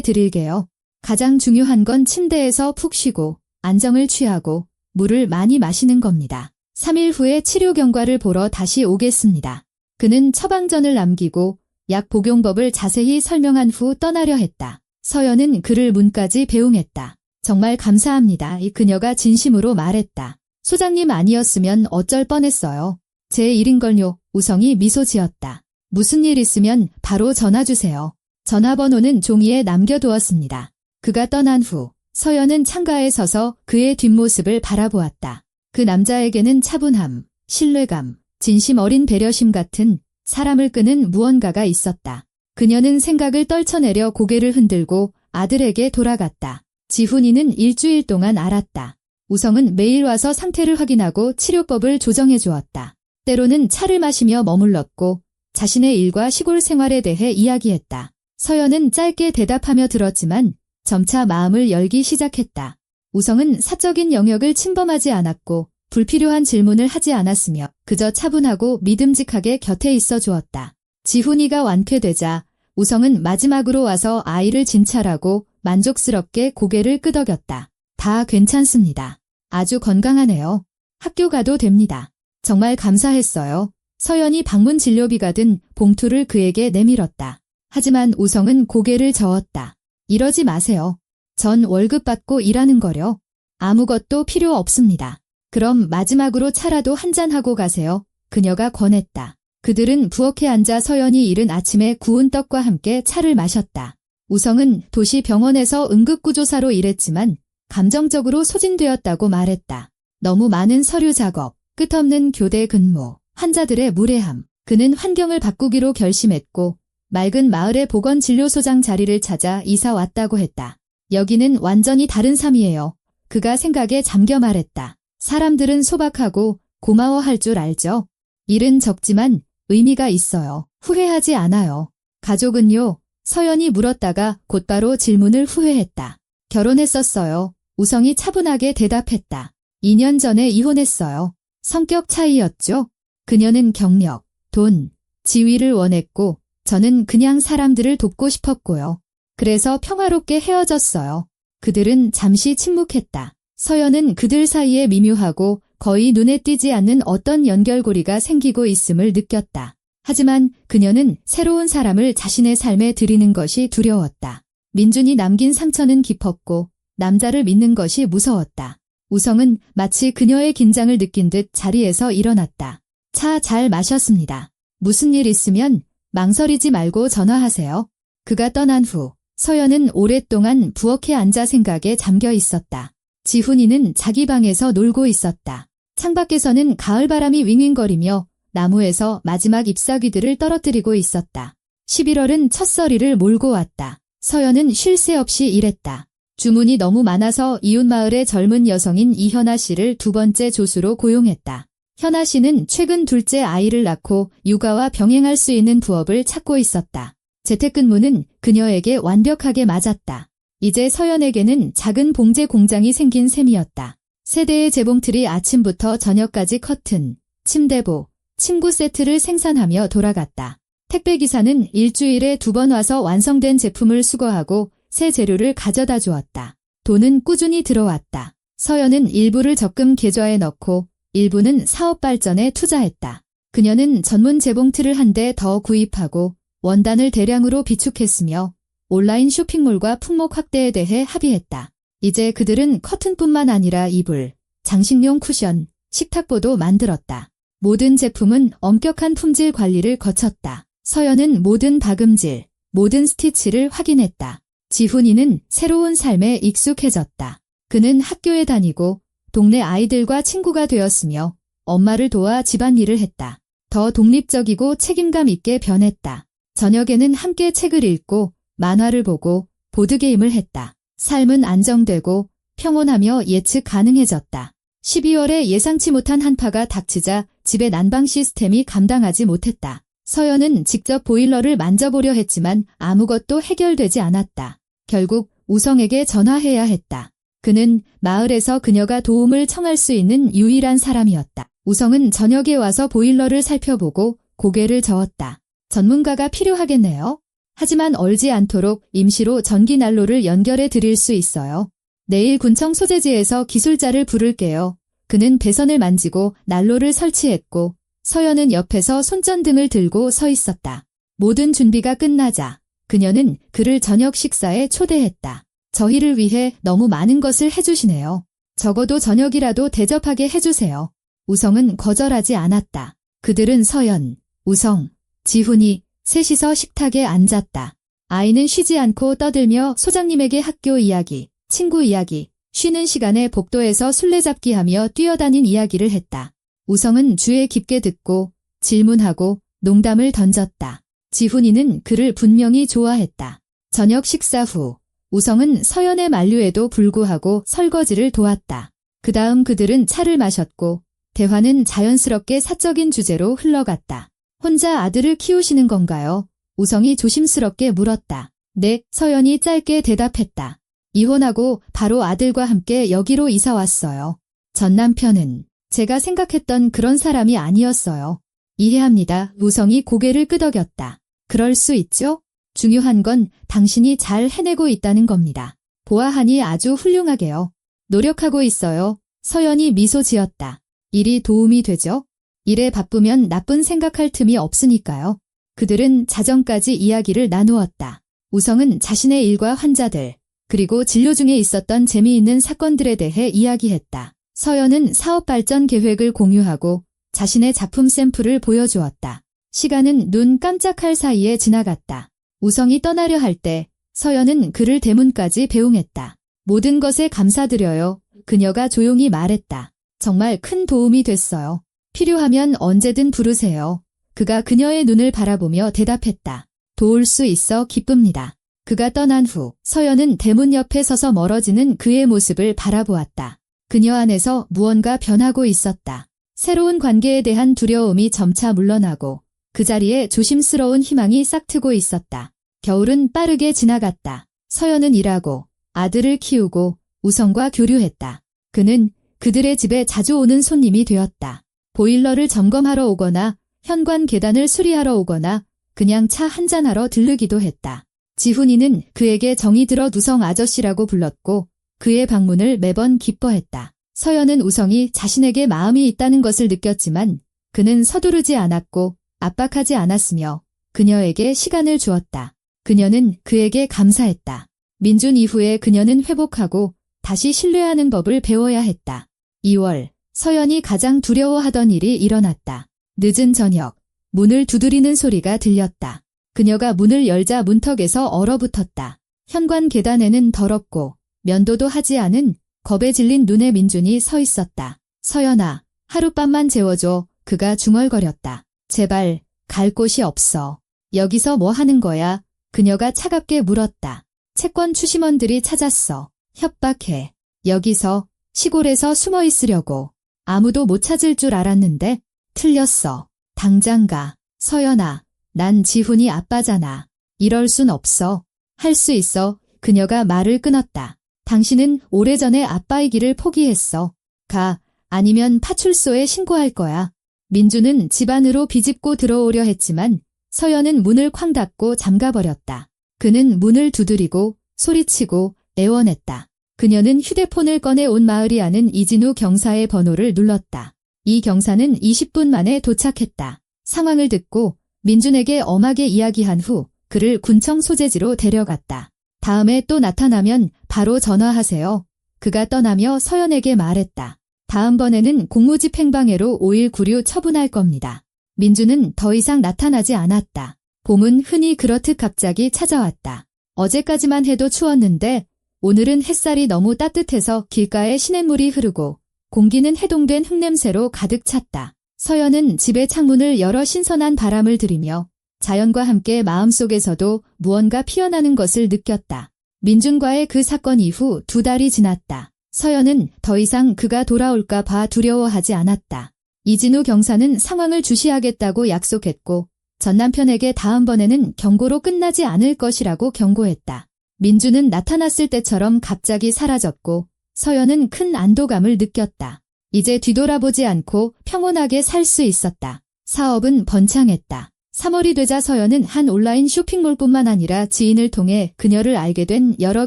드릴게요. 가장 중요한 건 침대에서 푹 쉬고 안정을 취하고 물을 많이 마시는 겁니다. 3일 후에 치료 경과를 보러 다시 오겠습니다. 그는 처방전을 남기고 약 복용법을 자세히 설명한 후 떠나려 했다. 서연은 그를 문까지 배웅했다. 정말 감사합니다. 그녀가 진심으로 말했다. 소장님 아니었으면 어쩔 뻔했어요. 제 일인걸요. 우성이 미소 지었다. 무슨 일 있으면 바로 전화 주세요. 전화번호는 종이에 남겨두었습니다. 그가 떠난 후 서연은 창가에 서서 그의 뒷모습을 바라보았다. 그 남자에게는 차분함, 신뢰감, 진심 어린 배려심 같은 사람을 끄는 무언가가 있었다. 그녀는 생각을 떨쳐내려 고개를 흔들고 아들에게 돌아갔다. 지훈이는 일주일 동안 알았다. 우성은 매일 와서 상태를 확인하고 치료법을 조정해 주었다. 때로는 차를 마시며 머물렀고 자신의 일과 시골 생활에 대해 이야기했다. 서연은 짧게 대답하며 들었지만 점차 마음을 열기 시작했다. 우성은 사적인 영역을 침범하지 않았고 불필요한 질문을 하지 않았으며 그저 차분하고 믿음직하게 곁에 있어 주었다. 지훈이가 완쾌되자 우성은 마지막으로 와서 아이를 진찰하고 만족스럽게 고개를 끄덕였다. 다 괜찮습니다. 아주 건강하네요. 학교 가도 됩니다. 정말 감사했어요. 서연이 방문 진료비가 든 봉투를 그에게 내밀었다. 하지만 우성은 고개를 저었다. 이러지 마세요. 전 월급 받고 일하는 거려. 아무것도 필요 없습니다. 그럼 마지막으로 차라도 한잔하고 가세요. 그녀가 권했다. 그들은 부엌에 앉아 서연이 이른 아침에 구운 떡과 함께 차를 마셨다. 우성은 도시 병원에서 응급구조사로 일했지만 감정적으로 소진되었다고 말했다. 너무 많은 서류 작업, 끝없는 교대 근무, 환자들의 무례함. 그는 환경을 바꾸기로 결심했고 맑은 마을의 보건진료소장 자리를 찾아 이사 왔다고 했다. 여기는 완전히 다른 삶이에요. 그가 생각에 잠겨 말했다. 사람들은 소박하고 고마워할 줄 알죠. 일은 적지만 의미가 있어요. 후회하지 않아요. 가족은요? 서연이 물었다가 곧바로 질문을 후회했다. 결혼했었어요. 우성이 차분하게 대답했다. 2년 전에 이혼했어요. 성격 차이였죠? 그녀는 경력, 돈, 지위를 원했고 저는 그냥 사람들을 돕고 싶었고요. 그래서 평화롭게 헤어졌어요. 그들은 잠시 침묵했다. 서연은 그들 사이에 미묘하고 거의 눈에 띄지 않는 어떤 연결고리가 생기고 있음을 느꼈다. 하지만 그녀는 새로운 사람을 자신의 삶에 들이는 것이 두려웠다. 민준이 남긴 상처는 깊었고 남자를 믿는 것이 무서웠다. 우성은 마치 그녀의 긴장을 느낀 듯 자리에서 일어났다. 차 잘 마셨습니다. 무슨 일 있으면 망설이지 말고 전화하세요. 그가 떠난 후 서연은 오랫동안 부엌에 앉아 생각에 잠겨 있었다. 지훈이는 자기 방에서 놀고 있었다. 창밖에서는 가을바람이 윙윙거리며 나무에서 마지막 잎사귀들을 떨어뜨리고 있었다. 11월은 첫서리를 몰고 왔다. 서연은 쉴 새 없이 일했다. 주문이 너무 많아서 이웃마을의 젊은 여성인 이현아 씨를 두 번째 조수로 고용했다. 현아 씨는 최근 둘째 아이를 낳고 육아와 병행할 수 있는 부업을 찾고 있었다. 재택근무는 그녀에게 완벽하게 맞았다. 이제 서연에게는 작은 봉제 공장이 생긴 셈이었다. 세대의 재봉틀이 아침부터 저녁까지 커튼, 침대보, 침구 세트를 생산하며 돌아갔다. 택배기사는 일주일에 2번 와서 완성된 제품을 수거하고 새 재료를 가져다 주었다. 돈은 꾸준히 들어왔다. 서연은 일부를 적금 계좌에 넣고 일부는 사업 발전에 투자했다. 그녀는 전문 재봉틀을 한 대 더 구입하고 원단을 대량으로 비축했으며 온라인 쇼핑몰과 품목 확대에 대해 합의했다. 이제 그들은 커튼뿐만 아니라 이불, 장식용 쿠션, 식탁보도 만들었다. 모든 제품은 엄격한 품질 관리를 거쳤다. 서연은 모든 박음질, 모든 스티치를 확인했다. 지훈이는 새로운 삶에 익숙해졌다. 그는 학교에 다니고 동네 아이들과 친구가 되었으며 엄마를 도와 집안일을 했다. 더 독립적이고 책임감 있게 변했다. 저녁에는 함께 책을 읽고 만화를 보고 보드게임을 했다. 삶은 안정되고 평온하며 예측 가능해졌다. 12월에 예상치 못한 한파가 닥치자 집의 난방 시스템이 감당하지 못했다. 서연은 직접 보일러를 만져보려 했지만 아무것도 해결되지 않았다. 결국 우성에게 전화해야 했다. 그는 마을에서 그녀가 도움을 청할 수 있는 유일한 사람이었다. 우성은 저녁에 와서 보일러를 살펴보고 고개를 저었다. 전문가가 필요하겠네요. 하지만 얼지 않도록 임시로 전기 난로를 연결해 드릴 수 있어요. 내일 군청 소재지에서 기술자를 부를게요. 그는 배선을 만지고 난로를 설치했고 서연은 옆에서 손전등을 들고 서 있었다. 모든 준비가 끝나자 그녀는 그를 저녁 식사에 초대했다. 저희를 위해 너무 많은 것을 해주시네요. 적어도 저녁이라도 대접하게 해주세요. 우성은 거절하지 않았다. 그들은 서연, 우성, 지훈이 셋이서 식탁에 앉았다. 아이는 쉬지 않고 떠들며 소장님에게 학교 이야기, 친구 이야기, 쉬는 시간에 복도에서 술래잡기 하며 뛰어다닌 이야기를 했다. 우성은 주에 깊게 듣고 질문하고 농담을 던졌다. 지훈이는 그를 분명히 좋아했다. 저녁 식사 후 우성은 서연의 만류에도 불구하고 설거지를 도왔다. 그 다음 그들은 차를 마셨고 대화는 자연스럽게 사적인 주제로 흘러갔다. 혼자 아들을 키우시는 건가요? 우성이 조심스럽게 물었다. 네, 서연이 짧게 대답했다. 이혼하고 바로 아들과 함께 여기로 이사 왔어요. 전 남편은 제가 생각했던 그런 사람이 아니었어요. 이해합니다. 우성이 고개를 끄덕였다. 그럴 수 있죠? 중요한 건 당신이 잘 해내고 있다는 겁니다. 보아하니 아주 훌륭하게요. 노력하고 있어요. 서연이 미소 지었다. 일이 도움이 되죠? 일에 바쁘면 나쁜 생각할 틈이 없으니까요. 그들은 자정까지 이야기를 나누었다. 우성은 자신의 일과 환자들, 그리고 진료 중에 있었던 재미있는 사건들에 대해 이야기했다. 서연은 사업 발전 계획을 공유하고 자신의 작품 샘플을 보여주었다. 시간은 눈 깜짝할 사이에 지나갔다. 우성이 떠나려 할 때 서연은 그를 대문까지 배웅했다. 모든 것에 감사드려요. 그녀가 조용히 말했다. 정말 큰 도움이 됐어요. 필요하면 언제든 부르세요. 그가 그녀의 눈을 바라보며 대답했다. 도울 수 있어 기쁩니다. 그가 떠난 후 서연은 대문 옆에 서서 멀어지는 그의 모습을 바라보았다. 그녀 안에서 무언가 변하고 있었다. 새로운 관계에 대한 두려움이 점차 물러나고 그 자리에 조심스러운 희망이 싹트고 있었다. 겨울은 빠르게 지나갔다. 서연은 일하고 아들을 키우고 우성과 교류했다. 그는 그들의 집에 자주 오는 손님이 되었다. 보일러를 점검하러 오거나 현관 계단을 수리하러 오거나 그냥 차 한잔하러 들르기도 했다. 지훈이는 그에게 정이 들어 우성 아저씨라고 불렀고 그의 방문을 매번 기뻐했다. 서연은 우성이 자신에게 마음이 있다는 것을 느꼈지만 그는 서두르지 않았고 압박하지 않았으며 그녀에게 시간을 주었다. 그녀는 그에게 감사했다. 민준 이후에 그녀는 회복하고 다시 신뢰하는 법을 배워야 했다. 2월, 서연이 가장 두려워하던 일이 일어났다. 늦은 저녁, 문을 두드리는 소리가 들렸다. 그녀가 문을 열자 문턱에서 얼어붙었다. 현관 계단에는 더럽고 면도도 하지 않은 겁에 질린 눈의 민준이 서 있었다. 서연아, 하룻밤만 재워줘. 그가 중얼거렸다. 제발, 갈 곳이 없어. 여기서 뭐 하는 거야? 그녀가 차갑게 물었다. 채권 추심원들이 찾았어. 협박해. 여기서, 시골에서 숨어 있으려고. 아무도 못 찾을 줄 알았는데 틀렸어. 당장 가. 서연아, 난 지훈이 아빠잖아. 이럴 순 없어. 할 수 있어. 그녀가 말을 끊었다. 당신은 오래전에 아빠의 길을 포기했어. 가. 아니면 파출소에 신고할 거야. 민주는 집 안으로 비집고 들어오려 했지만 서연은 문을 쾅 닫고 잠가버렸다. 그는 문을 두드리고 소리치고 애원했다. 그녀는 휴대폰을 꺼내 온 마을이 아는 이진우 경사의 번호를 눌렀다. 이 경사는 20분 만에 도착했다. 상황을 듣고 민준에게 엄하게 이야기한 후 그를 군청 소재지로 데려갔다. 다음에 또 나타나면 바로 전화하세요. 그가 떠나며 서연에게 말했다. 다음번에는 공무집행방해로 5.19 처분할 겁니다. 민주는 더 이상 나타나지 않았다. 봄은 흔히 그렇듯 갑자기 찾아왔다. 어제까지만 해도 추웠는데 오늘은 햇살이 너무 따뜻해서 길가에 시냇물이 흐르고 공기는 해동된 흙냄새로 가득 찼다. 서연은 집의 창문을 열어 신선한 바람을 들이며 자연과 함께 마음속에서도 무언가 피어나는 것을 느꼈다. 민준과의 그 사건 이후 2달이 지났다. 서연은 더 이상 그가 돌아올까 봐 두려워하지 않았다. 이진우 경사는 상황을 주시하겠다고 약속했고 전 남편에게 다음번에는 경고로 끝나지 않을 것이라고 경고했다. 민주는 나타났을 때처럼 갑자기 사라졌고 서연은 큰 안도감을 느꼈다. 이제 뒤돌아보지 않고 평온하게 살 수 있었다. 사업은 번창했다. 3월이 되자 서연은 한 온라인 쇼핑몰뿐만 아니라 지인을 통해 그녀를 알게 된 여러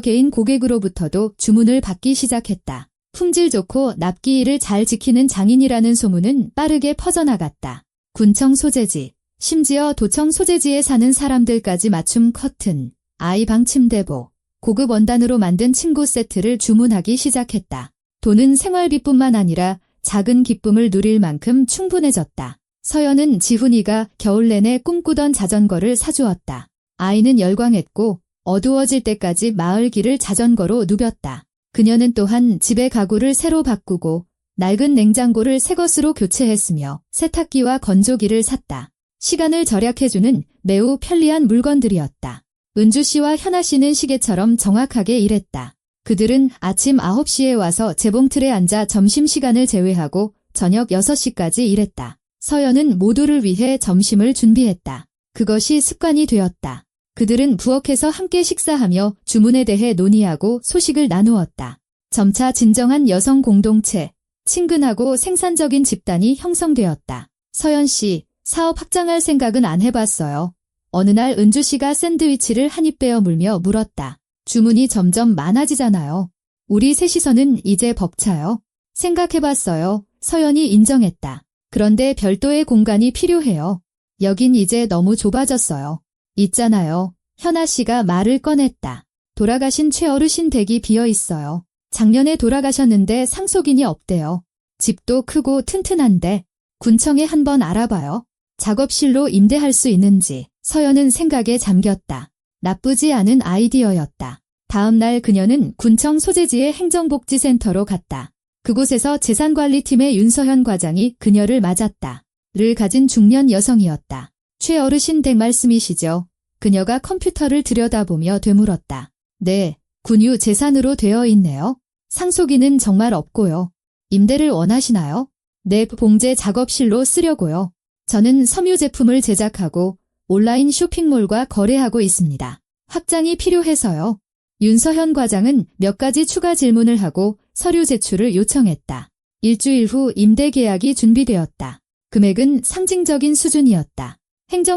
개인 고객으로부터도 주문을 받기 시작했다. 품질 좋고 납기일을 잘 지키는 장인이라는 소문은 빠르게 퍼져나갔다. 군청 소재지, 심지어 도청 소재지에 사는 사람들까지 맞춤 커튼, 아이방 침대보, 고급 원단으로 만든 침구 세트를 주문하기 시작했다. 돈은 생활비뿐만 아니라 작은 기쁨을 누릴 만큼 충분해졌다. 서연은 지훈이가 겨울 내내 꿈꾸던 자전거를 사주었다. 아이는 열광했고 어두워질 때까지 마을 길을 자전거로 누볐다. 그녀는 또한 집의 가구를 새로 바꾸고 낡은 냉장고를 새 것으로 교체했으며 세탁기와 건조기를 샀다. 시간을 절약해주는 매우 편리한 물건들이었다. 은주 씨와 현아 씨는 시계처럼 정확하게 일했다. 그들은 아침 9시에 와서 재봉틀에 앉아 점심시간을 제외하고 저녁 6시까지 일했다. 서연은 모두를 위해 점심을 준비했다. 그것이 습관이 되었다. 그들은 부엌에서 함께 식사하며 주문에 대해 논의하고 소식을 나누었다. 점차 진정한 여성 공동체, 친근하고 생산적인 집단이 형성되었다. 서연 씨, 사업 확장할 생각은 안 해봤어요. 어느 날 은주 씨가 샌드위치를 한 입 베어 물며 물었다. 주문이 점점 많아지잖아요. 우리 셋이서는 이제 벅차요. 생각해봤어요. 서연이 인정했다. 그런데 별도의 공간이 필요해요. 여긴 이제 너무 좁아졌어요. 있잖아요. 현아 씨가 말을 꺼냈다. 돌아가신 최어르신 댁이 비어 있어요. 작년에 돌아가셨는데 상속인이 없대요. 집도 크고 튼튼한데 군청에 한번 알아봐요. 작업실로 임대할 수 있는지. 서연은 생각에 잠겼다. 나쁘지 않은 아이디어였다. 다음 날 그녀는 군청 소재지의 행정복지센터로 갔다. 그곳에서 재산관리팀의 윤서현 과장이 그녀를 맞았다. 를 가진 중년 여성이었다. 최어르신 댁 말씀이시죠? 그녀가 컴퓨터를 들여다보며 되물었다. 네, 군유 재산으로 되어 있네요. 상속인은 정말 없고요. 임대를 원하시나요? 네, 봉제 작업실로 쓰려고요. 저는 섬유 제품을 제작하고 온라인 쇼핑몰과 거래하고 있습니다. 확장이 필요해서요. 윤서현 과장은 몇 가지 추가 질문을 하고 서류 제출을 요청했다. 일주일 후 임대 계약이 준비되었다. 금액은 상징적인 수준이었다.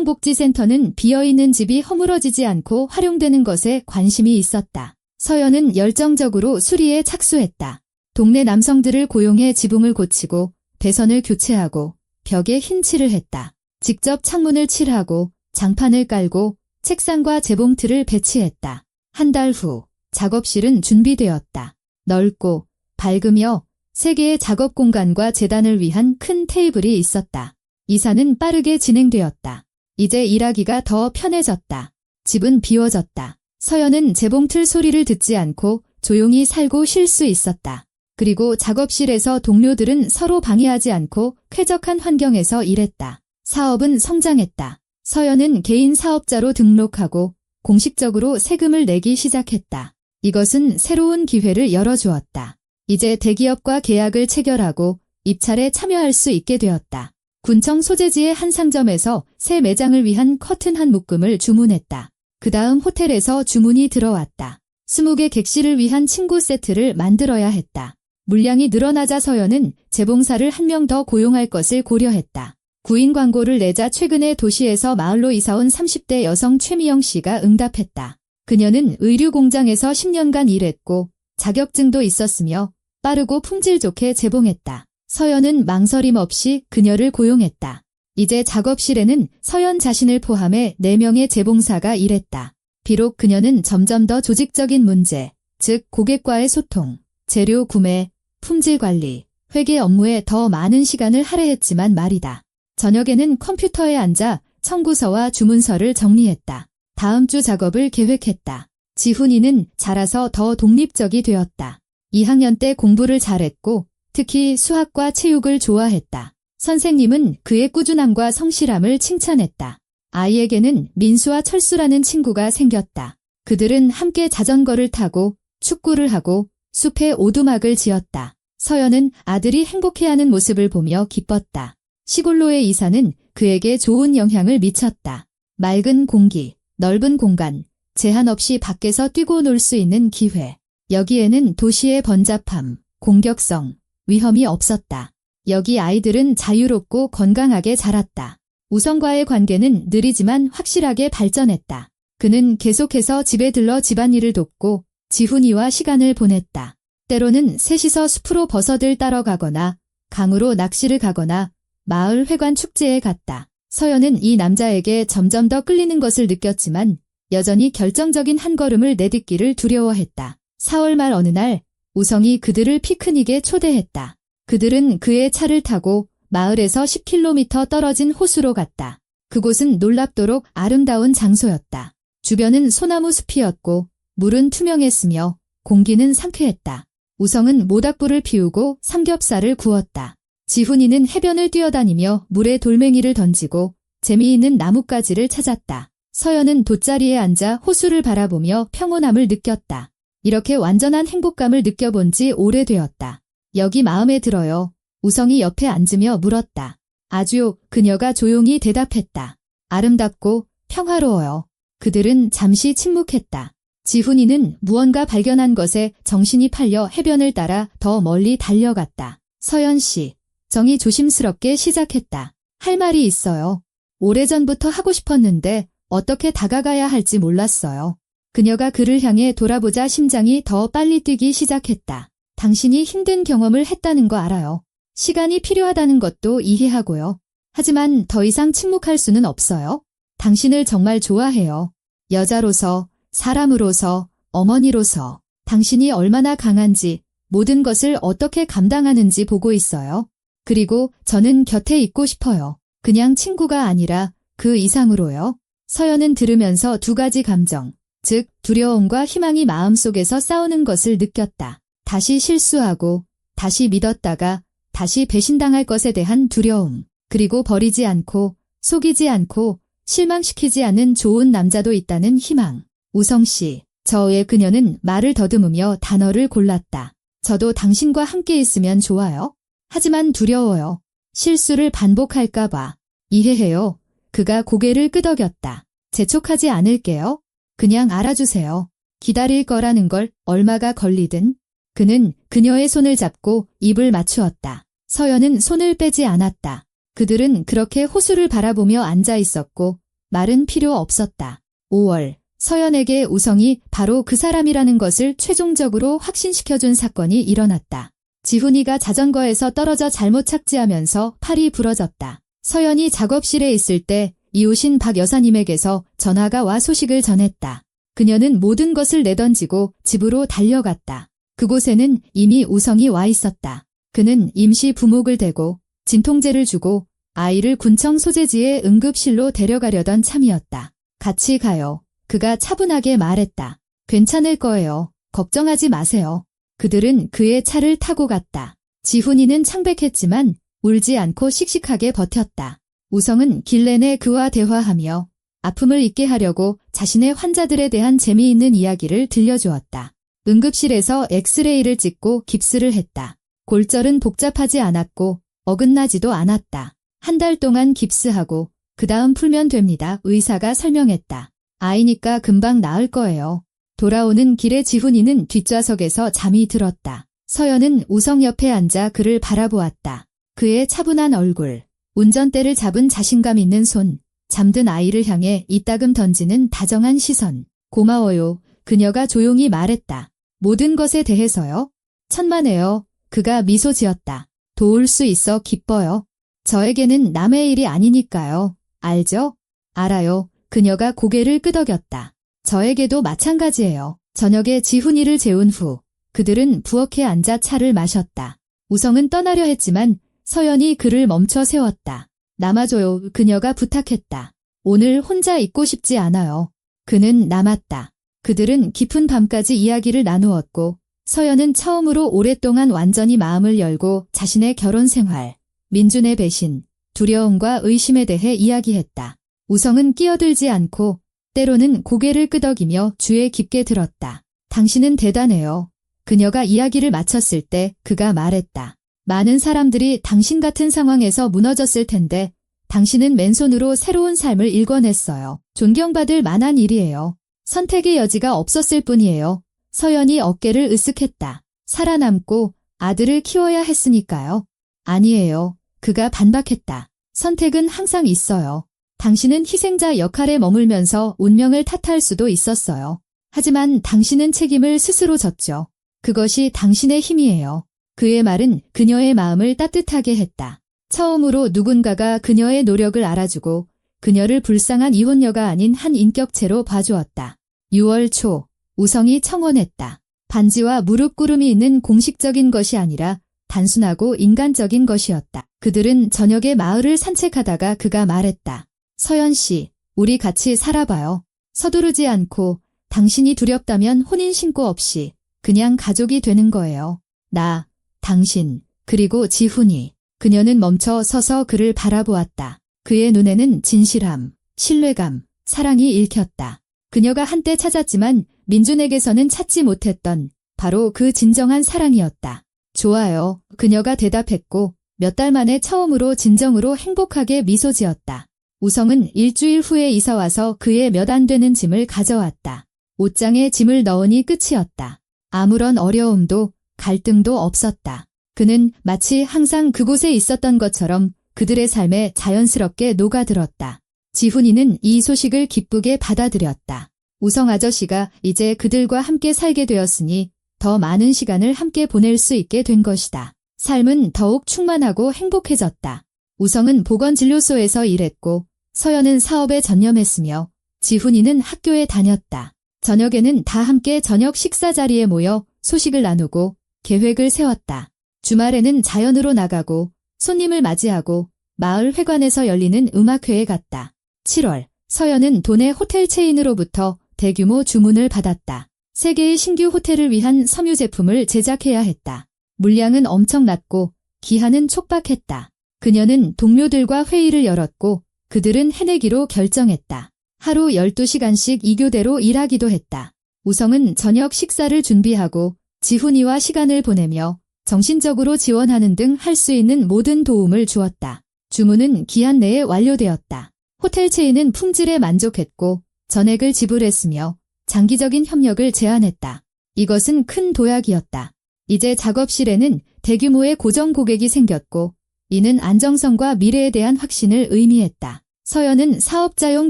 행정복지센터는 비어있는 집이 허물어지지 않고 활용되는 것에 관심이 있었다. 서연은 열정적으로 수리에 착수했다. 동네 남성들을 고용해 지붕을 고치고 배선을 교체하고 벽에 흰 칠을 했다. 직접 창문을 칠하고 장판을 깔고 책상과 재봉틀을 배치했다. 한 달 후 작업실은 준비되었다. 넓고 밝으며 3개의 작업 공간과 재단을 위한 큰 테이블이 있었다. 이사는 빠르게 진행되었다. 이제 일하기가 더 편해졌다. 집은 비워졌다. 서연은 재봉틀 소리를 듣지 않고 조용히 살고 쉴 수 있었다. 그리고 작업실에서 동료들은 서로 방해하지 않고 쾌적한 환경에서 일했다. 사업은 성장했다. 서연은 개인 사업자로 등록하고 공식적으로 세금을 내기 시작했다. 이것은 새로운 기회를 열어주었다. 이제 대기업과 계약을 체결하고 입찰에 참여할 수 있게 되었다. 군청 소재지의 한 상점에서 새 매장을 위한 커튼 한 묶음을 주문했다. 그 다음 호텔에서 주문이 들어왔다. 20개 객실을 위한 침구 세트를 만들어야 했다. 물량이 늘어나자 서연은 재봉사를 한 명 더 고용할 것을 고려했다. 구인 광고를 내자 최근에 도시에서 마을로 이사온 30대 여성 최미영 씨가 응답했다. 그녀는 의류 공장에서 10년간 일했고 자격증도 있었으며 빠르고 품질 좋게 재봉했다. 서연은 망설임 없이 그녀를 고용했다. 이제 작업실에는 서연 자신을 포함해 4명의 재봉사가 일했다. 비록 그녀는 점점 더 조직적인 문제, 즉 고객과의 소통, 재료 구매, 품질 관리, 회계 업무에 더 많은 시간을 할애했지만 말이다. 저녁에는 컴퓨터에 앉아 청구서와 주문서를 정리했다. 다음 주 작업을 계획했다. 지훈이는 자라서 더 독립적이 되었다. 2학년 때 공부를 잘했고 특히 수학과 체육을 좋아했다. 선생님은 그의 꾸준함과 성실함을 칭찬했다. 아이에게는 민수와 철수라는 친구가 생겼다. 그들은 함께 자전거를 타고 축구를 하고 숲에 오두막을 지었다. 서연은 아들이 행복해하는 모습을 보며 기뻤다. 시골로의 이사는 그에게 좋은 영향을 미쳤다. 맑은 공기, 넓은 공간, 제한 없이 밖에서 뛰고 놀 수 있는 기회. 여기에는 도시의 번잡함, 공격성, 위험이 없었다. 여기 아이들은 자유롭고 건강하게 자랐다. 우성과의 관계는 느리지만 확실하게 발전했다. 그는 계속해서 집에 들러 집안일을 돕고 지훈이와 시간을 보냈다. 때로는 셋이서 숲으로 버섯을 따러 가거나 강으로 낚시를 가거나 마을 회관 축제에 갔다. 서연은 이 남자에게 점점 더 끌리는 것을 느꼈지만 여전히 결정적인 한 걸음을 내딛기를 두려워했다. 4월 말 어느 날 우성이 그들을 피크닉에 초대했다. 그들은 그의 차를 타고 마을에서 10km 떨어진 호수로 갔다. 그곳은 놀랍도록 아름다운 장소였다. 주변은 소나무 숲이었고 물은 투명했으며 공기는 상쾌했다. 우성은 모닥불을 피우고 삼겹살을 구웠다. 지훈이는 해변을 뛰어다니며 물에 돌멩이를 던지고 재미있는 나뭇가지를 찾았다. 서연은 돗자리에 앉아 호수를 바라보며 평온함을 느꼈다. 이렇게 완전한 행복감을 느껴본 지 오래되었다. 여기 마음에 들어요. 우성이 옆에 앉으며 물었다. 아주요. 그녀가 조용히 대답했다. 아름답고 평화로워요. 그들은 잠시 침묵했다. 지훈이는 무언가 발견한 것에 정신이 팔려 해변을 따라 더 멀리 달려갔다. 서연 씨, 정이 조심스럽게 시작했다. 할 말이 있어요. 오래전부터 하고 싶었는데 어떻게 다가가야 할지 몰랐어요. 그녀가 그를 향해 돌아보자 심장이 더 빨리 뛰기 시작했다. 당신이 힘든 경험을 했다는 거 알아요. 시간이 필요하다는 것도 이해하고요. 하지만 더 이상 침묵할 수는 없어요. 당신을 정말 좋아해요. 여자로서, 사람으로서, 어머니로서 당신이 얼마나 강한지, 모든 것을 어떻게 감당하는지 보고 있어요. 그리고 저는 곁에 있고 싶어요. 그냥 친구가 아니라 그 이상으로요. 서연은 들으면서 두 가지 감정, 즉 두려움과 희망이 마음속에서 싸우는 것을 느꼈다. 다시 실수하고, 다시 믿었다가 다시 배신당할 것에 대한 두려움, 그리고 버리지 않고, 속이지 않고, 실망시키지 않은 좋은 남자도 있다는 희망. 우성씨, 저의 그녀는 말을 더듬으며 단어를 골랐다. 저도 당신과 함께 있으면 좋아요. 하지만 두려워요. 실수를 반복할까봐. 이해해요. 그가 고개를 끄덕였다. 재촉하지 않을게요. 그냥 알아주세요. 기다릴 거라는 걸 얼마가 걸리든. 그는 그녀의 손을 잡고 입을 맞추었다. 서연은 손을 빼지 않았다. 그들은 그렇게 호수를 바라보며 앉아 있었고 말은 필요 없었다. 5월, 서연에게 우성이 바로 그 사람이라는 것을 최종적으로 확신시켜준 사건이 일어났다. 지훈이가 자전거에서 떨어져 잘못 착지하면서 팔이 부러졌다. 서연이 작업실에 있을 때 이웃인 박 여사님에게서 전화가 와 소식을 전했다. 그녀는 모든 것을 내던지고 집으로 달려갔다. 그곳에는 이미 우성이 와 있었다. 그는 임시 부목을 대고 진통제를 주고 아이를 군청 소재지의 응급실로 데려가려던 참이었다. 같이 가요. 그가 차분하게 말했다. 괜찮을 거예요. 걱정하지 마세요. 그들은 그의 차를 타고 갔다. 지훈이는 창백했지만 울지 않고 씩씩하게 버텼다. 우성은 길 내내 그와 대화하며 아픔을 잊게 하려고 자신의 환자들에 대한 재미있는 이야기를 들려주었다. 응급실에서 엑스레이를 찍고 깁스를 했다. 골절은 복잡하지 않았고 어긋나지도 않았다. 한 달 동안 깁스하고 그 다음 풀면 됩니다. 의사가 설명했다. 아이니까 금방 나을 거예요. 돌아오는 길에 지훈이는 뒷좌석에서 잠이 들었다. 서연은 우성 옆에 앉아 그를 바라보았다. 그의 차분한 얼굴, 운전대를 잡은 자신감 있는 손, 잠든 아이를 향해 이따금 던지는 다정한 시선. 고마워요. 그녀가 조용히 말했다. 모든 것에 대해서요? 천만에요. 그가 미소 지었다. 도울 수 있어 기뻐요. 저에게는 남의 일이 아니니까요. 알죠? 알아요. 그녀가 고개를 끄덕였다. 저에게도 마찬가지예요. 저녁에 지훈이를 재운 후 그들은 부엌에 앉아 차를 마셨다. 우성은 떠나려 했지만 서연이 그를 멈춰 세웠다. 남아줘요. 그녀가 부탁했다. 오늘 혼자 있고 싶지 않아요. 그는 남았다. 그들은 깊은 밤까지 이야기를 나누었고 서연은 처음으로 오랫동안 완전히 마음을 열고 자신의 결혼 생활, 민준의 배신, 두려움과 의심에 대해 이야기했다. 우성은 끼어들지 않고 때로는 고개를 끄덕이며 주에 깊게 들었다. 당신은 대단해요. 그녀가 이야기를 마쳤을 때 그가 말했다. 많은 사람들이 당신 같은 상황에서 무너졌을 텐데 당신은 맨손으로 새로운 삶을 일궈냈어요. 존경받을 만한 일이에요. 선택의 여지가 없었을 뿐이에요. 서연이 어깨를 으쓱했다. 살아남고 아들을 키워야 했으니까요. 아니에요. 그가 반박했다. 선택은 항상 있어요. 당신은 희생자 역할에 머물면서 운명을 탓할 수도 있었어요. 하지만 당신은 책임을 스스로 졌죠. 그것이 당신의 힘이에요. 그의 말은 그녀의 마음을 따뜻하게 했다. 처음으로 누군가가 그녀의 노력을 알아주고 그녀를 불쌍한 이혼녀가 아닌 한 인격체로 봐주었다. 6월 초 우성이 청혼했다. 반지와 무릎구름이 있는 공식적인 것이 아니라 단순하고 인간적인 것이었다. 그들은 저녁에 마을을 산책하다가 그가 말했다. 서연 씨, 우리 같이 살아봐요. 서두르지 않고 당신이 두렵다면 혼인신고 없이 그냥 가족이 되는 거예요. 나, 당신, 그리고 지훈이. 그녀는 멈춰 서서 그를 바라보았다. 그의 눈에는 진실함, 신뢰감, 사랑이 읽혔다. 그녀가 한때 찾았지만 민준에게서는 찾지 못했던 바로 그 진정한 사랑이었다. 좋아요. 그녀가 대답했고 몇 달 만에 처음으로 진정으로 행복하게 미소 지었다. 우성은 일주일 후에 이사와서 그의 몇 안 되는 짐을 가져왔다. 옷장에 짐을 넣으니 끝이었다. 아무런 어려움도 갈등도 없었다. 그는 마치 항상 그곳에 있었던 것처럼 그들의 삶에 자연스럽게 녹아들었다. 지훈이는 이 소식을 기쁘게 받아들였다. 우성 아저씨가 이제 그들과 함께 살게 되었으니 더 많은 시간을 함께 보낼 수 있게 된 것이다. 삶은 더욱 충만하고 행복해졌다. 우성은 보건진료소에서 일했고 서연은 사업에 전념했으며 지훈이는 학교에 다녔다. 저녁에는 다 함께 저녁 식사 자리에 모여 소식을 나누고 계획을 세웠다. 주말에는 자연으로 나가고 손님을 맞이하고 마을 회관에서 열리는 음악회에 갔다. 7월, 서연은 도내 호텔 체인으로부터 대규모 주문을 받았다. 3개의 신규 호텔을 위한 섬유 제품을 제작해야 했다. 물량은 엄청났고 기한은 촉박했다. 그녀는 동료들과 회의를 열었고 그들은 해내기로 결정했다. 하루 12시간씩 2교대로 일하기도 했다. 우성은 저녁 식사를 준비하고 지훈이와 시간을 보내며 정신적으로 지원하는 등 할 수 있는 모든 도움을 주었다. 주문은 기한 내에 완료되었다. 호텔 체인은 품질에 만족했고 전액을 지불했으며 장기적인 협력을 제안했다. 이것은 큰 도약이었다. 이제 작업실에는 대규모의 고정 고객이 생겼고 이는 안정성과 미래에 대한 확신을 의미했다. 서연은 사업자용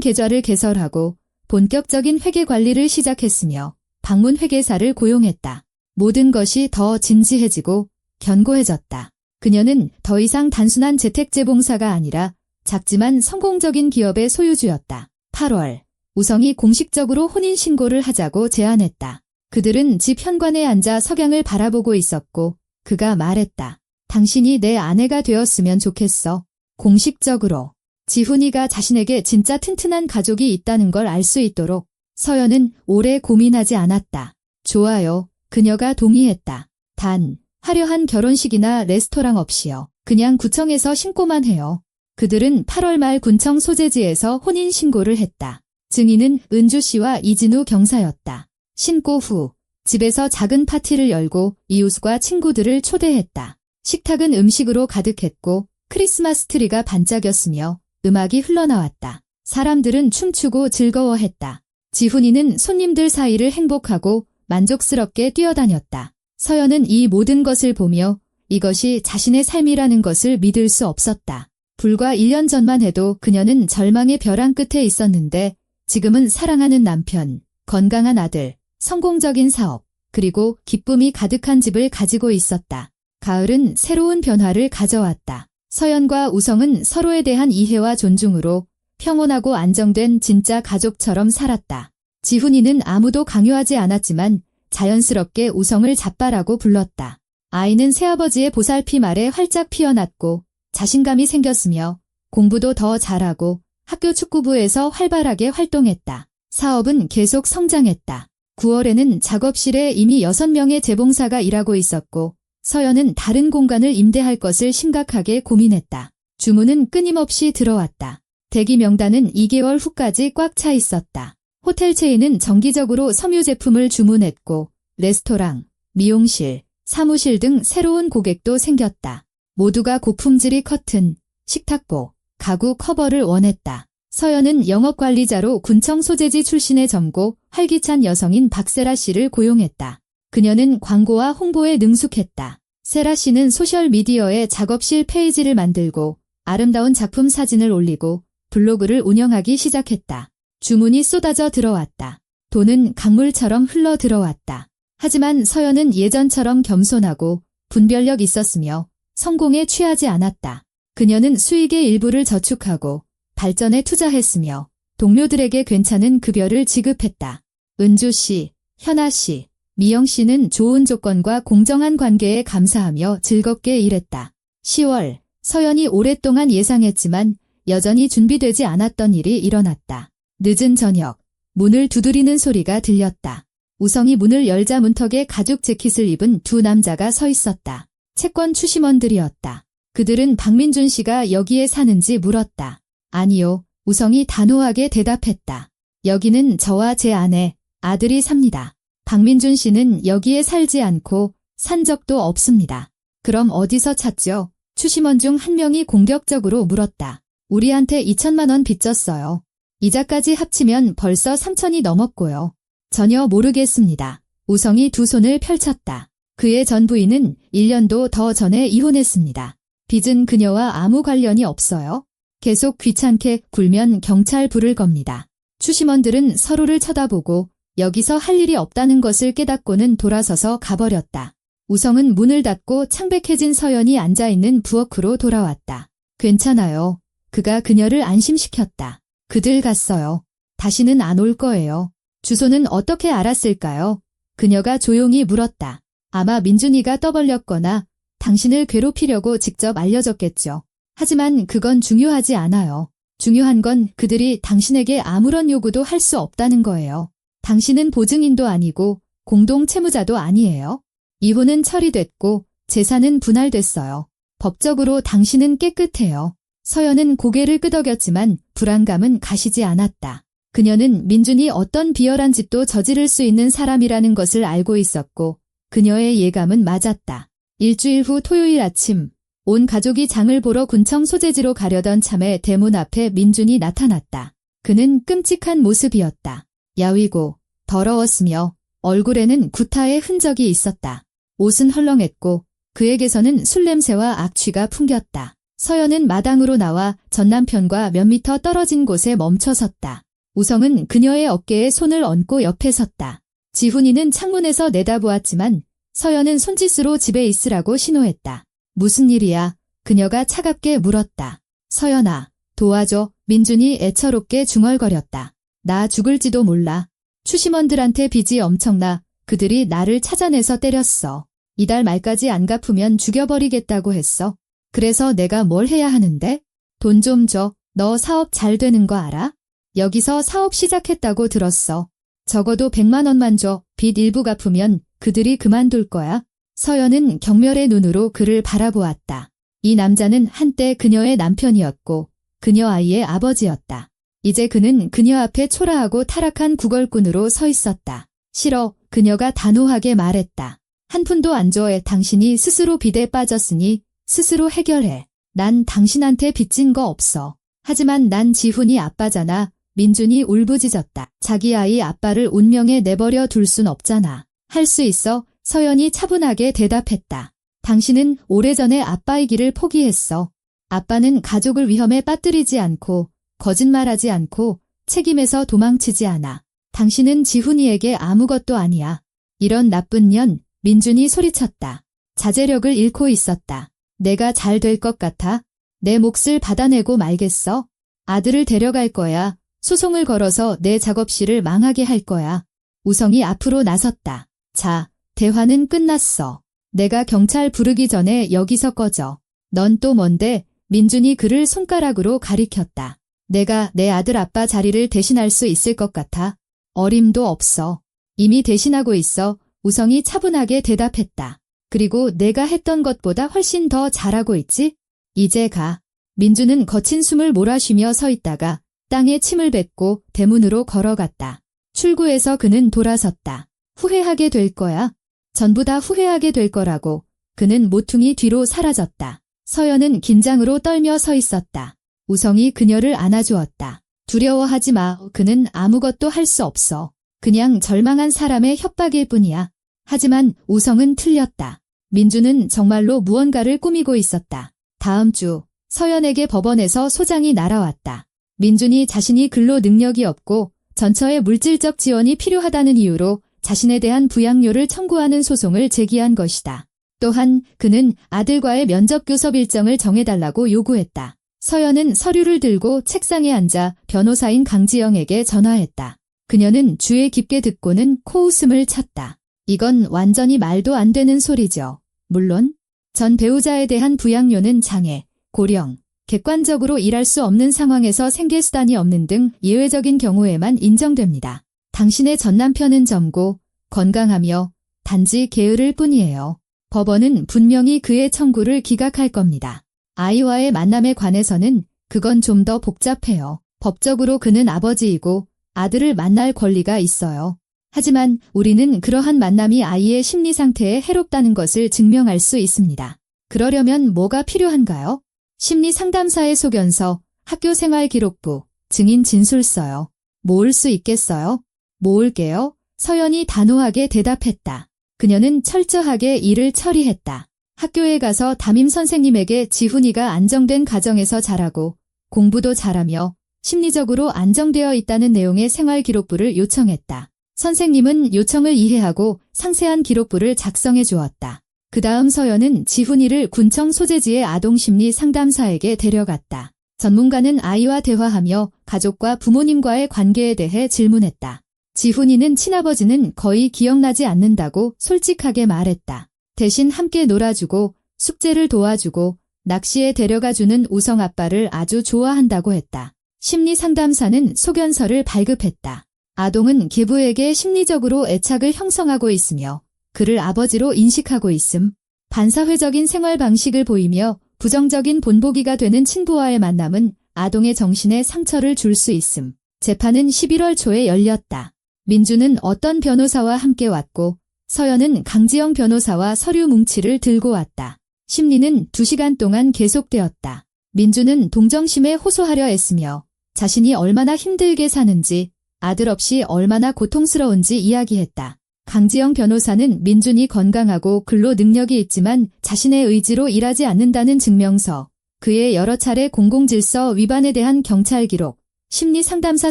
계좌를 개설하고 본격적인 회계 관리를 시작했으며 방문 회계사를 고용했다. 모든 것이 더 진지해지고 견고해졌다. 그녀는 더 이상 단순한 재택제봉사가 아니라 작지만 성공적인 기업의 소유주였다. 8월, 우성이 공식적으로 혼인신고를 하자고 제안했다. 그들은 집 현관에 앉아 석양을 바라보고 있었고 그가 말했다. 당신이 내 아내가 되었으면 좋겠어. 공식적으로. 지훈이가 자신에게 진짜 튼튼한 가족이 있다는 걸 알 수 있도록. 서연은 오래 고민하지 않았다. 좋아요. 그녀가 동의했다. 단, 화려한 결혼식이나 레스토랑 없이요. 그냥 구청에서 신고만 해요. 그들은 8월 말 군청 소재지에서 혼인신고를 했다. 증인은 은주 씨와 이진우 경사였다. 신고 후 집에서 작은 파티를 열고 이웃과 친구들을 초대했다. 식탁은 음식으로 가득했고 크리스마스 트리가 반짝였으며 음악이 흘러나왔다. 사람들은 춤추고 즐거워했다. 지훈이는 손님들 사이를 행복하고 만족스럽게 뛰어다녔다. 서연은 이 모든 것을 보며 이것이 자신의 삶이라는 것을 믿을 수 없었다. 불과 1년 전만 해도 그녀는 절망의 벼랑 끝에 있었는데 지금은 사랑하는 남편, 건강한 아들, 성공적인 사업, 그리고 기쁨이 가득한 집을 가지고 있었다. 가을은 새로운 변화를 가져왔다. 서연과 우성은 서로에 대한 이해와 존중으로 평온하고 안정된 진짜 가족처럼 살았다. 지훈이는 아무도 강요하지 않았지만 자연스럽게 우성을 잡바라고 불렀다. 아이는 새아버지의 보살핌 아래 활짝 피어났고 자신감이 생겼으며 공부도 더 잘하고 학교 축구부에서 활발하게 활동했다. 사업은 계속 성장했다. 9월에는 작업실에 이미 6명의 재봉사가 일하고 있었고 서연은 다른 공간을 임대할 것을 심각하게 고민했다. 주문은 끊임없이 들어왔다. 대기 명단은 2개월 후까지 꽉 차 있었다. 호텔 체인은 정기적으로 섬유 제품을 주문했고 레스토랑, 미용실, 사무실 등 새로운 고객도 생겼다. 모두가 고품질의 커튼, 식탁보, 가구 커버를 원했다. 서연은 영업관리자로 군청 소재지 출신의 젊고 활기찬 여성인 박세라 씨를 고용했다. 그녀는 광고와 홍보에 능숙했다. 세라 씨는 소셜미디어에 작업실 페이지를 만들고 아름다운 작품 사진을 올리고 블로그를 운영하기 시작했다. 주문이 쏟아져 들어왔다. 돈은 강물처럼 흘러 들어왔다. 하지만 서연은 예전처럼 겸손하고 분별력 있었으며 성공에 취하지 않았다. 그녀는 수익의 일부를 저축하고 발전에 투자했으며 동료들에게 괜찮은 급여를 지급했다. 은주 씨, 현아 씨, 미영 씨는 좋은 조건과 공정한 관계에 감사하며 즐겁게 일했다. 10월, 서연이 오랫동안 예상했지만 여전히 준비되지 않았던 일이 일어났다. 늦은 저녁, 문을 두드리는 소리가 들렸다. 우성이 문을 열자 문턱에 가죽 재킷을 입은 두 남자가 서 있었다. 채권 추심원들이었다. 그들은 박민준 씨가 여기에 사는지 물었다. 아니요, 우성이 단호하게 대답했다. 여기는 저와 제 아내, 아들이 삽니다. 박민준 씨는 여기에 살지 않고 산 적도 없습니다. 그럼 어디서 찾죠? 추심원 중 한 명이 공격적으로 물었다. 우리한테 2천만 원 빚졌어요. 이자까지 합치면 벌써 3천이 넘었고요. 전혀 모르겠습니다. 우성이 두 손을 펼쳤다. 그의 전 부인은 1년도 더 전에 이혼했습니다. 빚은 그녀와 아무 관련이 없어요. 계속 귀찮게 굴면 경찰 부를 겁니다. 추심원들은 서로를 쳐다보고 여기서 할 일이 없다는 것을 깨닫고는 돌아서서 가버렸다. 우성은 문을 닫고 창백해진 서연이 앉아있는 부엌으로 돌아왔다. 괜찮아요. 그가 그녀를 안심시켰다. 그들 갔어요. 다시는 안 올 거예요. 주소는 어떻게 알았을까요? 그녀가 조용히 물었다. 아마 민준이가 떠벌렸거나 당신을 괴롭히려고 직접 알려줬겠죠. 하지만 그건 중요하지 않아요. 중요한 건 그들이 당신에게 아무런 요구도 할 수 없다는 거예요. 당신은 보증인도 아니고 공동 채무자도 아니에요. 이혼은 처리됐고 재산은 분할됐어요. 법적으로 당신은 깨끗해요. 서연은 고개를 끄덕였지만 불안감은 가시지 않았다. 그녀는 민준이 어떤 비열한 짓도 저지를 수 있는 사람이라는 것을 알고 있었고 그녀의 예감은 맞았다. 일주일 후 토요일 아침, 온 가족이 장을 보러 군청 소재지로 가려던 참에 대문 앞에 민준이 나타났다. 그는 끔찍한 모습이었다. 야위고 더러웠으며 얼굴에는 구타의 흔적이 있었다. 옷은 헐렁했고 그에게서는 술 냄새와 악취가 풍겼다. 서연은 마당으로 나와 전 남편과 몇 미터 떨어진 곳에 멈춰섰다. 우성은 그녀의 어깨에 손을 얹고 옆에 섰다. 지훈이는 창문에서 내다보았지만 서연은 손짓으로 집에 있으라고 신호했다. 무슨 일이야? 그녀가 차갑게 물었다. 서연아, 도와줘. 민준이 애처롭게 중얼거렸다. 나 죽을지도 몰라. 추심원들한테 빚이 엄청나. 그들이 나를 찾아내서 때렸어. 이달 말까지 안 갚으면 죽여버리겠다고 했어. 그래서 내가 뭘 해야 하는데? 돈 좀 줘. 너 사업 잘 되는 거 알아? 여기서 사업 시작했다고 들었어. 적어도 100만 원만 줘. 빚 일부 갚으면 그들이 그만둘 거야. 서연은 경멸의 눈으로 그를 바라보았다. 이 남자는 한때 그녀의 남편이었고 그녀 아이의 아버지였다. 이제 그는 그녀 앞에 초라하고 타락한 구걸꾼으로 서 있었다. 싫어. 그녀가 단호하게 말했다. 한 푼도 안 줘. 당신이 스스로 빚에 빠졌으니 스스로 해결해. 난 당신한테 빚진 거 없어. 하지만 난 지훈이 아빠잖아. 민준이 울부짖었다. 자기 아이 아빠를 운명에 내버려 둘 순 없잖아. 할 수 있어. 서연이 차분하게 대답했다. 당신은 오래전에 아빠이기를 포기했어. 아빠는 가족을 위험에 빠뜨리지 않고 거짓말하지 않고 책임에서 도망치지 않아. 당신은 지훈이에게 아무것도 아니야. 이런 나쁜 년, 민준이 소리쳤다. 자제력을 잃고 있었다. 내가 잘 될 것 같아? 내 몫을 받아내고 말겠어? 아들을 데려갈 거야. 소송을 걸어서 내 작업실을 망하게 할 거야. 우성이 앞으로 나섰다. 자, 대화는 끝났어. 내가 경찰 부르기 전에 여기서 꺼져. 넌 또 뭔데? 민준이 그를 손가락으로 가리켰다. 내가 내 아들 아빠 자리를 대신할 수 있을 것 같아? 어림도 없어. 이미 대신하고 있어. 우성이 차분하게 대답했다. 그리고 내가 했던 것보다 훨씬 더 잘하고 있지? 이제 가. 민준은 거친 숨을 몰아쉬며 서 있다가 땅에 침을 뱉고 대문으로 걸어갔다. 출구에서 그는 돌아섰다. 후회하게 될 거야. 전부 다 후회하게 될 거라고. 그는 모퉁이 뒤로 사라졌다. 서연은 긴장으로 떨며 서 있었다. 우성이 그녀를 안아주었다. 두려워하지 마. 그는 아무것도 할 수 없어. 그냥 절망한 사람의 협박일 뿐이야. 하지만 우성은 틀렸다. 민준은 정말로 무언가를 꾸미고 있었다. 다음 주 서연에게 법원에서 소장이 날아왔다. 민준이 자신이 근로 능력이 없고 전처의 물질적 지원이 필요하다는 이유로 자신에 대한 부양료를 청구하는 소송을 제기한 것이다. 또한 그는 아들과의 면접 교섭 일정을 정해달라고 요구했다. 서연은 서류를 들고 책상에 앉아 변호사인 강지영에게 전화했다. 그녀는 주의 깊게 듣고는 코웃음을 쳤다. 이건 완전히 말도 안 되는 소리죠. 물론 전 배우자에 대한 부양료는 장애, 고령, 객관적으로 일할 수 없는 상황에서 생계수단이 없는 등 예외적인 경우에만 인정됩니다. 당신의 전남편은 젊고 건강하며 단지 게으를 뿐이에요. 법원은 분명히 그의 청구를 기각할 겁니다. 아이와의 만남에 관해서는 그건 좀 더 복잡해요. 법적으로 그는 아버지이고 아들을 만날 권리가 있어요. 하지만 우리는 그러한 만남이 아이의 심리 상태에 해롭다는 것을 증명할 수 있습니다. 그러려면 뭐가 필요한가요? 심리 상담사의 소견서, 학교 생활 기록부, 증인 진술서요. 모을 수 있겠어요? 모을게요. 서연이 단호하게 대답했다. 그녀는 철저하게 일을 처리했다. 학교에 가서 담임 선생님에게 지훈이가 안정된 가정에서 자라고 공부도 잘하며 심리적으로 안정되어 있다는 내용의 생활 기록부를 요청했다. 선생님은 요청을 이해하고 상세한 기록부를 작성해 주었다. 그 다음 서연은 지훈이를 군청 소재지의 아동심리 상담사에게 데려갔다. 전문가는 아이와 대화하며 가족과 부모님과의 관계에 대해 질문했다. 지훈이는 친아버지는 거의 기억나지 않는다고 솔직하게 말했다. 대신 함께 놀아주고 숙제를 도와주고 낚시에 데려가주는 우성 아빠를 아주 좋아한다고 했다. 심리 상담사는 소견서를 발급했다. 아동은 계부에게 심리적으로 애착을 형성하고 있으며 그를 아버지로 인식하고 있음. 반사회적인 생활 방식을 보이며 부정적인 본보기가 되는 친부와의 만남은 아동의 정신에 상처를 줄 수 있음. 재판은 11월 초에 열렸다. 민주는 어떤 변호사와 함께 왔고 서연은 강지영 변호사와 서류 뭉치를 들고 왔다. 심리는 2시간 동안 계속되었다. 민주는 동정심에 호소하려 했으며 자신이 얼마나 힘들게 사는지 아들 없이 얼마나 고통스러운지 이야기했다. 강지영 변호사는 민준이 건강하고 근로 능력이 있지만 자신의 의지로 일하지 않는다는 증명서, 그의 여러 차례 공공질서 위반에 대한 경찰 기록, 심리상담사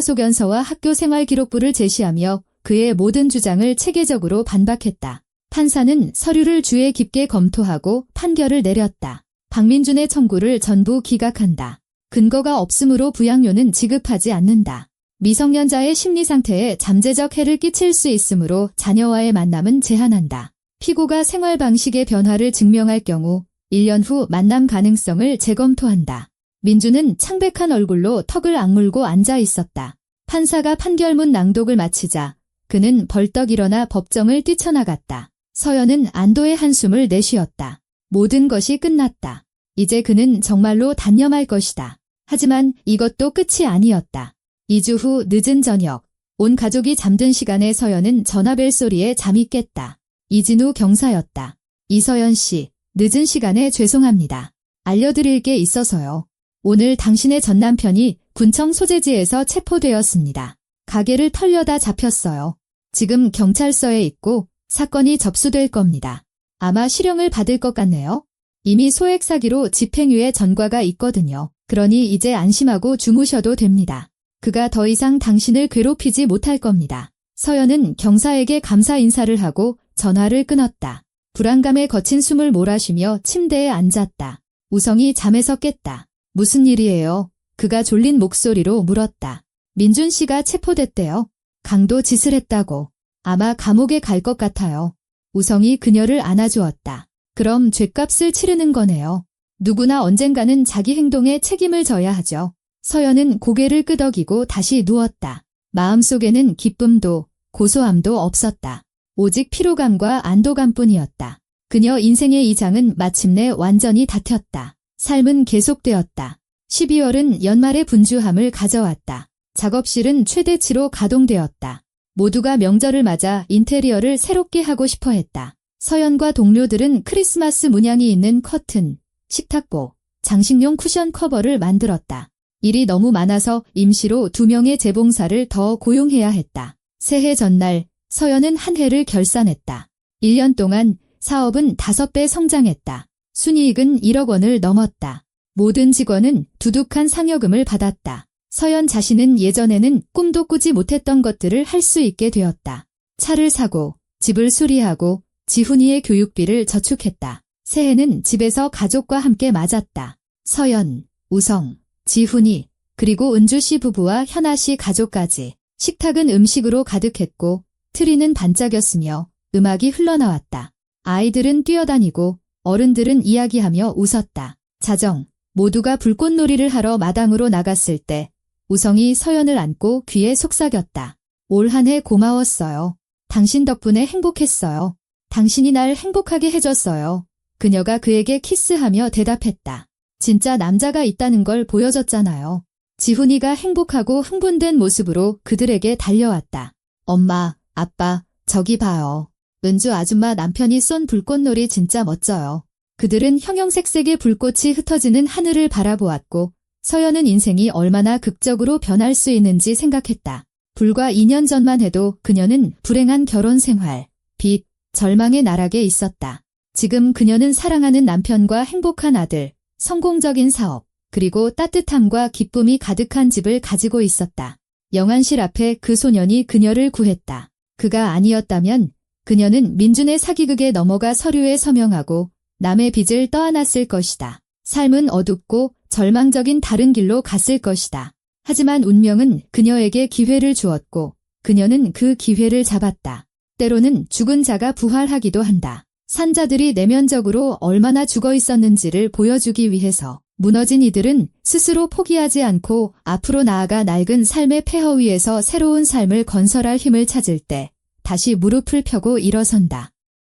소견서와 학교 생활 기록부를 제시하며 그의 모든 주장을 체계적으로 반박했다. 판사는 서류를 주의 깊게 검토하고 판결을 내렸다. 박민준의 청구를 전부 기각한다. 근거가 없으므로 부양료는 지급하지 않는다. 미성년자의 심리 상태에 잠재적 해를 끼칠 수 있으므로 자녀와의 만남은 제한한다. 피고가 생활 방식의 변화를 증명할 경우 1년 후 만남 가능성을 재검토한다. 민주는 창백한 얼굴로 턱을 악물고 앉아 있었다. 판사가 판결문 낭독을 마치자 그는 벌떡 일어나 법정을 뛰쳐나갔다. 서연은 안도의 한숨을 내쉬었다. 모든 것이 끝났다. 이제 그는 정말로 단념할 것이다. 하지만 이것도 끝이 아니었다. 2주 후 늦은 저녁, 온 가족이 잠든 시간에 서연은 전화벨 소리에 잠이 깼다. 이진우 경사였다. 이서연 씨, 늦은 시간에 죄송합니다. 알려드릴 게 있어서요. 오늘 당신의 전남편이 군청 소재지에서 체포되었습니다. 가게를 털려다 잡혔어요. 지금 경찰서에 있고 사건이 접수될 겁니다. 아마 실형을 받을 것 같네요. 이미 소액 사기로 집행유예 전과가 있거든요. 그러니 이제 안심하고 주무셔도 됩니다. 그가 더 이상 당신을 괴롭히지 못할 겁니다. 서연은 경사에게 감사 인사를 하고 전화를 끊었다. 불안감에 거친 숨을 몰아쉬며 침대에 앉았다. 우성이 잠에서 깼다. 무슨 일이에요? 그가 졸린 목소리로 물었다. 민준 씨가 체포됐대요. 강도 짓을 했다고. 아마 감옥에 갈 것 같아요. 우성이 그녀를 안아주었다. 그럼 죗값을 치르는 거네요. 누구나 언젠가는 자기 행동에 책임을 져야 하죠. 서연은 고개를 끄덕이고 다시 누웠다. 마음속에는 기쁨도 고소함도 없었다. 오직 피로감과 안도감뿐이었다. 그녀 인생의 이 장은 마침내 완전히 닫혔다. 삶은 계속되었다. 12월은 연말의 분주함을 가져왔다. 작업실은 최대치로 가동되었다. 모두가 명절을 맞아 인테리어를 새롭게 하고 싶어 했다. 서연과 동료들은 크리스마스 문양이 있는 커튼, 식탁보, 장식용 쿠션 커버를 만들었다. 일이 너무 많아서 임시로 2명의 재봉사를 더 고용해야 했다. 새해 전날 서연은 한 해를 결산했다. 1년 동안 사업은 5배 성장했다. 순이익은 1억 원을 넘었다. 모든 직원은 두둑한 상여금을 받았다. 서연 자신은 예전에는 꿈도 꾸지 못했던 것들을 할 수 있게 되었다. 차를 사고 집을 수리하고 지훈이의 교육비를 저축했다. 새해는 집에서 가족과 함께 맞았다. 서연, 우성, 지훈이, 그리고 은주씨 부부와 현아씨 가족까지. 식탁은 음식으로 가득했고 트리는 반짝였으며 음악이 흘러나왔다. 아이들은 뛰어다니고 어른들은 이야기하며 웃었다. 자정, 모두가 불꽃놀이를 하러 마당으로 나갔을 때 우성이 서연을 안고 귀에 속삭였다. 올 한 해 고마웠어요. 당신 덕분에 행복했어요. 당신이 날 행복하게 해줬어요. 그녀가 그에게 키스하며 대답했다. 진짜 남자가 있다는 걸 보여줬잖아요. 지훈이가 행복하고 흥분된 모습으로 그들에게 달려왔다. 엄마, 아빠, 저기 봐요. 은주 아줌마 남편이 쏜 불꽃놀이 진짜 멋져요. 그들은 형형색색의 불꽃이 흩어지는 하늘을 바라보았고 서연은 인생이 얼마나 극적으로 변할 수 있는지 생각했다. 불과 2년 전만 해도 그녀는 불행한 결혼 생활, 빚, 절망의 나락에 있었다. 지금 그녀는 사랑하는 남편과 행복한 아들, 성공적인 사업, 그리고 따뜻함과 기쁨이 가득한 집을 가지고 있었다. 영안실 앞에 그 소년이 그녀를 구했다. 그가 아니었다면 그녀는 민준의 사기극에 넘어가 서류에 서명하고 남의 빚을 떠안았을 것이다. 삶은 어둡고 절망적인 다른 길로 갔을 것이다. 하지만 운명은 그녀에게 기회를 주었고 그녀는 그 기회를 잡았다. 때로는 죽은 자가 부활하기도 한다. 산자들이 내면적으로 얼마나 죽어 있었는지를 보여주기 위해서 무너진 이들은 스스로 포기하지 않고 앞으로 나아가 낡은 삶의 폐허 위에서 새로운 삶을 건설할 힘을 찾을 때 다시 무릎을 펴고 일어선다.